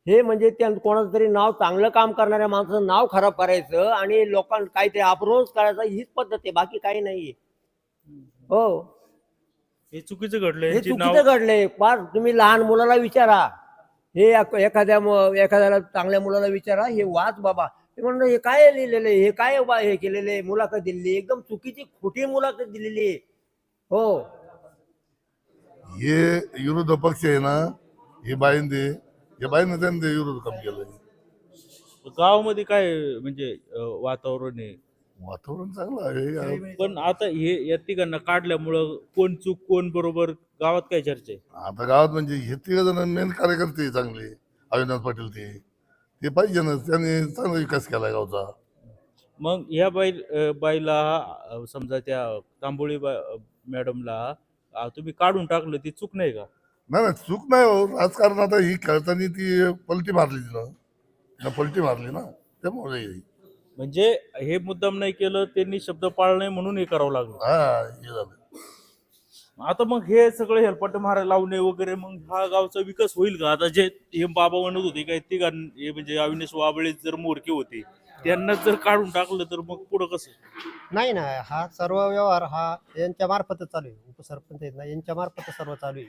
Speaker 14: हे म्हणजे कोणाचं तरी नाव, चांगलं काम करणाऱ्या माणसाचं नाव खराब करायचं आणि लोकांना काहीतरी अप्रोच करायचा, हीच पद्धत आहे, बाकी काही नाहीये. हो,
Speaker 1: हे चुकीचं घडलंय.
Speaker 14: हे चुकीचं घडलंय. फार तुम्ही लहान मुलाला विचारा, हे एखाद्याला चांगल्या मुलाला विचारा, हे वाच बाबा. ते म्हणलं हे काय लिहिलेलं आहे, हे काय हे केलेलं आहे, मुलाखत दिलेली, एकदम चुकीची खोटी मुलाखत दिलेली आहे. हो,
Speaker 15: हे विरोध पक्ष आहे ना, हे बाईंदे त्यांनी विरोध काम केलंय.
Speaker 1: गावामध्ये काय म्हणजे वातावरण आहे?
Speaker 15: वातावरण चांगलं आहे,
Speaker 1: पण आता हे या तिघांना काढल्यामुळं कोण चूक कोण बरोबर, गावात काय चर्चा आहे?
Speaker 15: आता गावात म्हणजे हे 3 जण मेन कार्यकर्ते चांगले. अविनाश पाटील ते पाहिजे ना, त्यांनी चांगला विकास केलाय गावचा.
Speaker 1: मग ह्या बाईला समजा त्या तांबोळी मॅडमला तुम्ही काढून टाकलं, ती चूक नाही का?
Speaker 15: नाही चूक नाही हो. राजकारण आता ही खेळताना ती पलटी मारली, तिनं पलटी मारली ना, त्यामुळे
Speaker 1: म्हणजे हे मुद्दाम नाही केलं, त्यांनी शब्द पाळला नाही म्हणून हे करावं लागलं.
Speaker 15: हा, हे झालं.
Speaker 1: आता मग हे सगळे हेलपाटे मारायला लावणे वगैरे, मग हा गावचा विकास होईल का? आता जे हे बाबा म्हणत होते काय हे म्हणजे अविनाश वाबळे जर मोरके होते, त्यांना जर काढून टाकलं तर मग पुढं कसं?
Speaker 16: नाही ना, हा सर्व व्यवहार हा यांच्या मार्फतच चालू आहे. उपसरपंच आहेत ना, यांच्या मार्फत सर्व चालू आहे.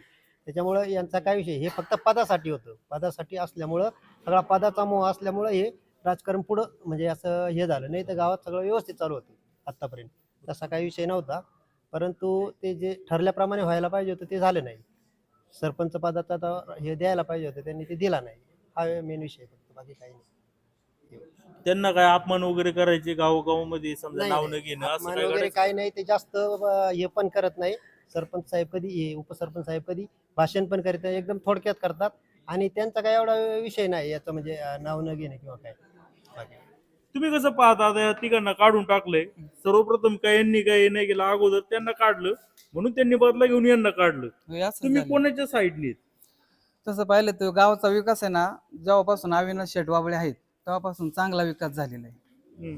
Speaker 16: त्याच्यामुळं यांचा काय विषय, हे फक्त पदासाठी होतं. पदासाठी असल्यामुळं, सगळा पदाचा मोह असल्यामुळं हे राजकारण पुढं म्हणजे असं हे झालं. नाही तर गावात सगळं व्यवस्थित चालू होतं आत्तापर्यंत, तसा काही विषय नव्हता. परंतु ते जे ठरल्याप्रमाणे व्हायला पाहिजे होतं ते झालं नाही. सरपंच पदाचा आता हे द्यायला पाहिजे होतं, त्यांनी ते दिला नाही. हा मेन विषय, फक्त बाकी काही नाही.
Speaker 1: त्यांना काय अपमान वगैरे करायचे गावोगावामध्ये, समजा नाव न घेणं, असं
Speaker 16: अपमान
Speaker 1: काय
Speaker 16: वगैरे
Speaker 1: करायचं?
Speaker 16: काही नाही. ते जास्त हे पण करत नाही. सरपंच साहेब कधी, उपसरपंच साहेब कधी भाषण पण करतात, एकदम थोडक्यात करतात आणि त्यांचा काय एवढा विषय नाही याचं, म्हणजे नाव न घेणे किंवा काय बाकी.
Speaker 1: तुम्ही कसं पाहता आता या तिघांना काढून टाकलंय, सर्वप्रथम काय यांनी काय नाही केलं, अगोदर त्यांना काढलं म्हणून त्यांनी बदला घेऊन यांना काढलं. तुम्ही कोणाच्या साईडने?
Speaker 17: तसं पाहिलं तर गावाचा विकास आहे ना, जेव्हापासून अविनाश शेठ वाबळे आहेत तेव्हापासून चांगला विकास झालेला आहे.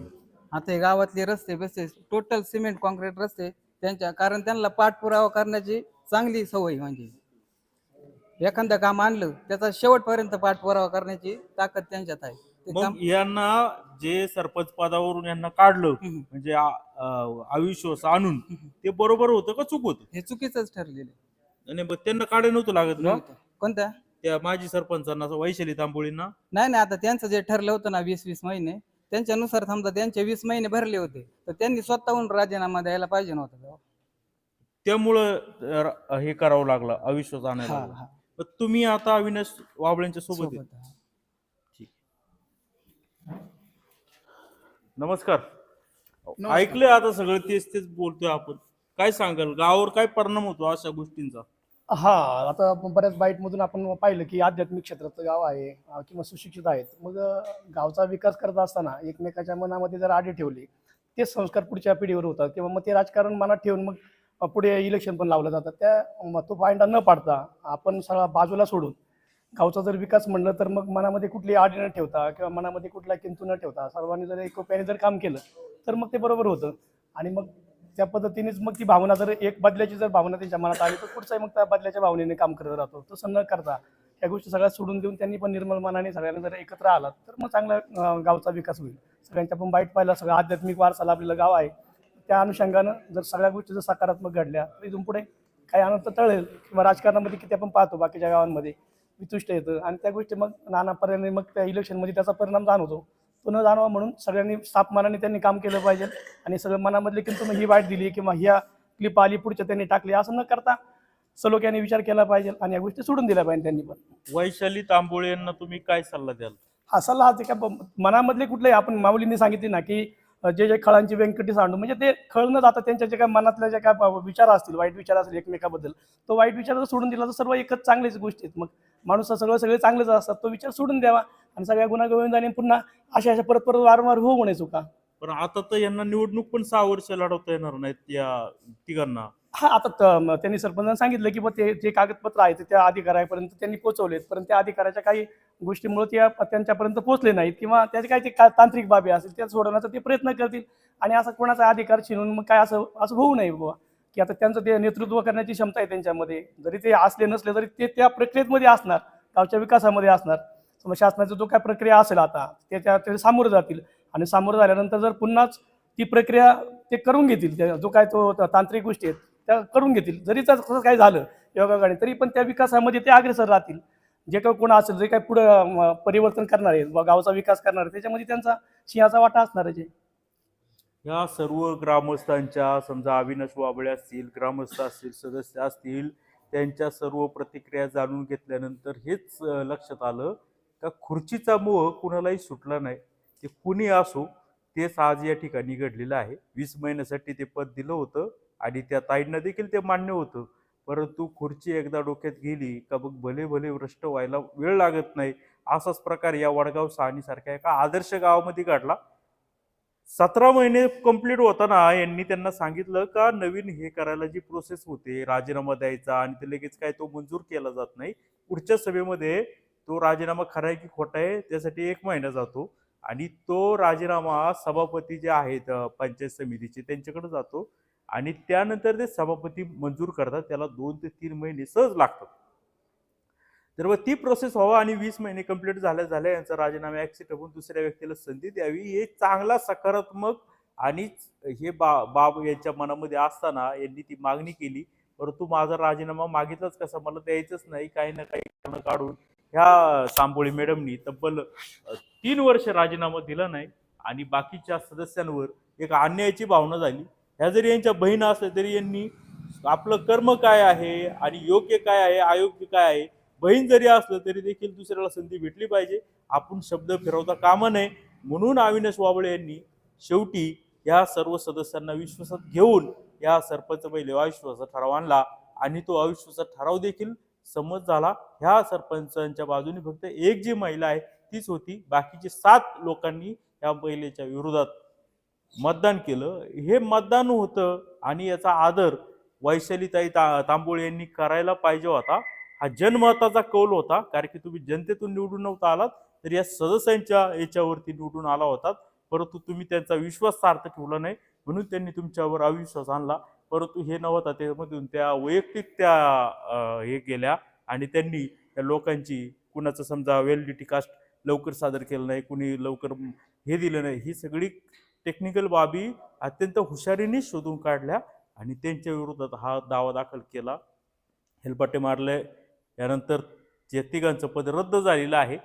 Speaker 17: आता हे गावातले रस्ते बसते टोटल सिमेंट कॉन्क्रीट रस्ते त्यांच्या, कारण त्यांना पाठपुरावा करण्याची चांगली सवय, म्हणजे एखादं काम आणलं त्याचा शेवटपर्यंत पाठपुरावा करण्याची ताकद त्यांच्यात आहे. ते काम
Speaker 1: मग यांना जे सरपंच पदावरून यांना काढलं म्हणजे अविश्वास आणून, ते बरोबर होतं का चूक होतं?
Speaker 17: हे चुकीचंच ठरलेलं आहे.
Speaker 1: आणि मग त्यांना काढायला नव्हतं लागत का?
Speaker 17: नव्हतं. कोणत्या?
Speaker 1: त्या माजी सरपंचांना, वैशाली तांबोळींना?
Speaker 17: नाही आता त्यांचं जे ठरलं होतं ना 20-20 महिने, त्यांच्यानुसार समजा त्यांचे 20 महिने भरले होते तर त्यांनी स्वतःहून राजीनामा द्यायला पाहिजे नव्हता.
Speaker 1: त्यामुळं हे करावं लागलं, अविश्वास आणायला
Speaker 17: हा,
Speaker 1: लागला.
Speaker 17: हा.
Speaker 1: पण तुम्ही आता अविनाश वाबळेंच्या सोबत आहे. ठीक. नमस्कार. ऐकले आता सगळं, तेच तेच बोलतोय आपण. काय सांगाल, गावावर काय परिणाम होतो अशा गोष्टींचा?
Speaker 18: हा, आता आपण बऱ्याच बाईटमधून आपण पाहिलं की आध्यात्मिक क्षेत्राचं गाव आहे किंवा सुशिक्षित आहेत. मग गावचा विकास करत असताना एकमेकाच्या मनामध्ये जर आडे ठेवले, तेच संस्कार पुढच्या पिढीवर होतात किंवा मग ते राजकारण मनात ठेवून मग पुढे इलेक्शन पण लावलं जातं. त्या तो पॉईंट न पाडता आपण सगळा बाजूला सोडून गावचा जर विकास म्हणलं तर मग मनामध्ये कुठली आडी न ठेवता किंवा मनामध्ये कुठला किंतू न ठेवता सर्वांनी जर एकोप्याने जर काम केलं तर मग ते बरोबर होतं. आणि मग त्या पद्धतीनेच मग ती भावना जर एक बदल्याची जर भावना त्यांच्या मनात आली तर पुढचाही मग त्या बदल्याच्या भावनेने काम करत राहतो. तसं न करता या गोष्टी सगळ्या सोडून देऊन त्यांनी पण निर्मल मनाने सगळ्यांना जर एकत्र आलात तर मग चांगला गावचा विकास होईल. सगळ्यांच्या पण बाईट पाहिला, सगळं आध्यात्मिक वारसा लाभलेलं गाव आहे. त्या अनुषंगानं जर सगळ्या गोष्टी जर सकारात्मक घडल्या तर इथून पुढे काही अनंत टळेल. किंवा राजकारणामध्ये किती आपण पाहतो बाकीच्या गावांमध्ये वितुष्ट येतं आणि त्या गोष्टी मग नाना पर्यायाने मग त्या इलेक्शनमध्ये त्याचा परिणाम जाणवतो. तो न जाणवा म्हणून सगळ्यांनी साफ मनाने त्यांनी काम केलं पाहिजे आणि सगळं मनामधले की तुम्ही ही वाईट दिली किंवा ह्या क्लिप आली पुढच्या त्यांनी टाकली असं न करता सलोख्याने विचार केला पाहिजे आणि या गोष्टी सोडून दिल्या पाहिजे त्यांनी पण.
Speaker 1: वैशाली तांबोळे यांना तुम्ही काय सल्ला द्याल?
Speaker 18: हा सल्ला हा का मनामधले कुठले, आपण माऊलींनी सांगितले ना की जे खळांची व्यंकटी सांडू, म्हणजे ते खळ न जाता त्यांच्या जे काय मनातल्या जे काय विचार असतील, वाईट विचार असतील एकमेकाबद्दल, तो वाईट विचार जर सोडून दिला तर सर्व एकच चांगलीच गोष्टी आहेत. मग माणूस सगळे चांगलेच असतात, तो विचार सोडून द्यावा आणि सगळ्या गुन्हा पुन्हा अशा परत वारंवार होऊ नये चुका.
Speaker 1: पण आता तर यांना निवडणूक पण 6 वर्ष लढवता येणार नाहीत या तिघांना.
Speaker 18: हा, आता त्यांनी सरपंचांनी सांगितलं की ते जे कागदपत्र आहेत त्या अधिकाऱ्यापर्यंत त्यांनी पोहोचवलेत, परंतु त्या अधिकाऱ्याच्या काही गोष्टीमुळे त्या त्यांच्यापर्यंत पोहोचले नाहीत किंवा त्याचे काही ते तांत्रिक बाबी असतील त्या सोडवण्याचा ते प्रयत्न करतील. आणि असा कोणाचा अधिकार छिनून मग काय असं होऊ नये बाबा, की आता त्यांचं ते नेतृत्व करण्याची क्षमता आहे त्यांच्यामध्ये, जरी ते असले नसले तरी ते त्या प्रक्रियेमध्ये असणार, गावच्या विकासामध्ये असणार. समज शासनाचा जो काय प्रक्रिया असेल आता ते सामोरं जातील आणि सामोरं झाल्यानंतर जर पुन्हाच ती प्रक्रिया ते करून घेतील, जो काय तो तांत्रिक गोष्टी आहेत त्या करून घेतील, जरी तसं काही झालं योगाकडे तरी पण त्या विकासामध्ये ते अग्रेसर राहतील. जे काही कोण असेल, जे काही पुढं परिवर्तन करणार आहे, गावचा विकास करणार आहे, त्याच्यामध्ये त्यांचा सिंहाचा वाटा असणार आहे.
Speaker 1: या सर्व ग्रामस्थांच्या, समजा अविनाश वाबळे असतील, ग्रामस्थ असतील, सदस्य असतील, त्यांच्या सर्व प्रतिक्रिया जाणून घेतल्यानंतर हेच लक्षात आलं का खुर्चीचा मोह कुणालाही सुटला नाही. ते कुणी असो, तेच आज या ठिकाणी घडलेलं आहे. 20 महिन्यासाठी ते पद दिलं होतं आणि त्या ताईंना देखील ते मान्य होतं, परंतु खुर्ची एकदा डोक्यात गेली का बघ भले भ्रष्ट व्हायला वेळ लागत नाही. असाच प्रकार या वडगाव सारख्या एका आदर्श गावामध्ये घडला. 17 महिने कंप्लीट होताना यांनी त्यांना सांगितलं का नवीन हे करायला जी प्रोसेस होते, राजीनामा द्यायचा आणि ते लगेच काय तो मंजूर केला जात नाही. पुढच्या सभेमध्ये तो राजीनामा खरा आहे की खोटा आहे त्यासाठी 1 महिना जातो आणि तो राजीनामा सभापती जे आहेत पंचायत समितीचे त्यांच्याकडे जातो आणि त्यानंतर ते सभापती मंजूर करतात. त्याला 2 ते 3 महिने सहज लागतात. तर मग ती प्रोसेस व्हावा आणि 20 महिने कंप्लीट झाल्या यांचा राजीनामा ऍक्सेप्ट होऊन दुसऱ्या व्यक्तीला संधी द्यावी, हे चांगला सकारात्मक आणि हे बाब यांच्या मनामध्ये असताना यांनी ती मागणी केली. परंतु माझा राजीनामा मागितलाच कसा, मला द्यायचंच नाही, काही ना काही काढून ह्या तांबोळी मॅडमनी तब्बल 3 वर्ष राजीनामा दिला नाही आणि बाकीच्या सदस्यांवर एक अन्यायाची भावना झाली. ह्या जरी यांच्या बहीण असल्या तरी यांनी आपलं कर्म काय आहे आणि योग्य काय आहे, अयोग्य काय आहे, बहीण जरी असलं तरी देखील दुसऱ्याला संधी भेटली पाहिजे. आपण शब्द फिरवता कामा नये म्हणून अविनाश वाबळे यांनी शेवटी या सर्व सदस्यांना विश्वासात घेऊन या सरपंच पहिले अविश्वासाचा ठराव आणला आणि तो अविश्वासाचा ठराव देखील संमत झाला. ह्या सरपंचांच्या बाजूने फक्त एक जी महिला आहे तीच होती. बाकीचे 7 लोकांनी या महिलेच्या विरोधात मतदान केलं. हे मतदान होतं आणि याचा आदर वैशालीताई तांबोळे यांनी करायला पाहिजे होता. हा जनमताचा कौल होता, कारण की तुम्ही जनतेतून निवडून नव्हता आलात तर या सदस्यांच्या याच्यावरती निवडून आला होतात, परंतु तुम्ही त्यांचा विश्वास सार्थ ठेवला नाही म्हणून त्यांनी तुमच्यावर अविश्वास आणला. परंतु हे नव्हता, त्यामधून त्या वैयक्तिक त्या हे गेल्या आणि त्यांनी त्या लोकांची कुणाचं समजा व्हॅलिडिटी कास्ट लवकर सादर केलं नाही, कुणी लवकर हे दिलं नाही, ही सगळी टेक्निकल बाबी अत्यंत हुशारीने शोधून काढल्या आणि त्यांच्या विरोधात हा दावा दाखल केला. हेलपाटे मारले. यानंतर या तिघांचं पद रद्द झालेलं आहे.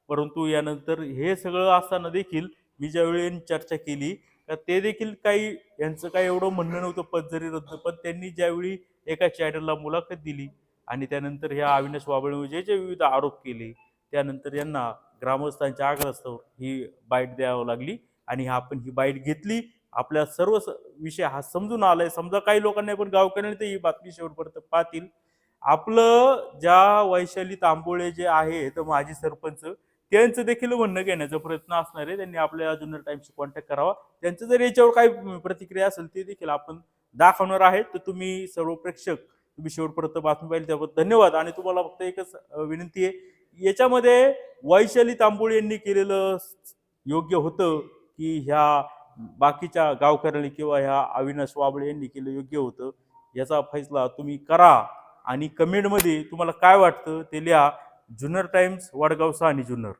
Speaker 1: परंतु यानंतर हे सगळं असताना देखील मी ज्यावेळी चर्चा केली तर ते देखील काही यांचं काही एवढं म्हणणं नव्हतं पद जरी रद्द, पण त्यांनी ज्यावेळी एका चॅनलला मुलाखत दिली आणि त्यानंतर ह्या अविनाश वाबळे जे विविध आरोप केले त्यानंतर यांना ग्रामस्थांच्या आग्रहास्तव ही बाईट द्यावी लागली आणि आपण ही बाईट घेतली. आपल्या सर्व विषय हा समजून आलाय. समजा काही लोकांना पण गावकऱ्यांनी तर ही बातमी शेवटपर्यंत पाहतील. आपलं ज्या वैशाली तांबोळे जे आहे तर माजी सरपंच त्यांचं देखील म्हणणं घेण्याचा प्रयत्न असणार आहे. त्यांनी आपल्या जुन्नर टाइम्सशी कॉन्टॅक्ट करावा. त्यांचं जर याच्यावर काही प्रतिक्रिया असेल ते देखील आपण दाखवणार आहे. तर तुम्ही सर्व प्रेक्षक तुम्ही शेवटपर्यंत बातमी पाहिली त्याबद्दल धन्यवाद. आणि तुम्हाला फक्त एकच विनंती आहे, याच्यामध्ये वैशाली तांबोळे यांनी केलेलं योग्य होतं की ह्या बाकीच्या गावकऱ्यांनी किंवा ह्या अविनाश वाबळे यांनी केलं योग्य होतं, याचा फैसला तुम्ही करा. आणि कमेंटमध्ये तुम्हाला काय वाटतं ते लिहा. जुन्नर टाइम्स, वडगाव 6 आणि जुन्नर.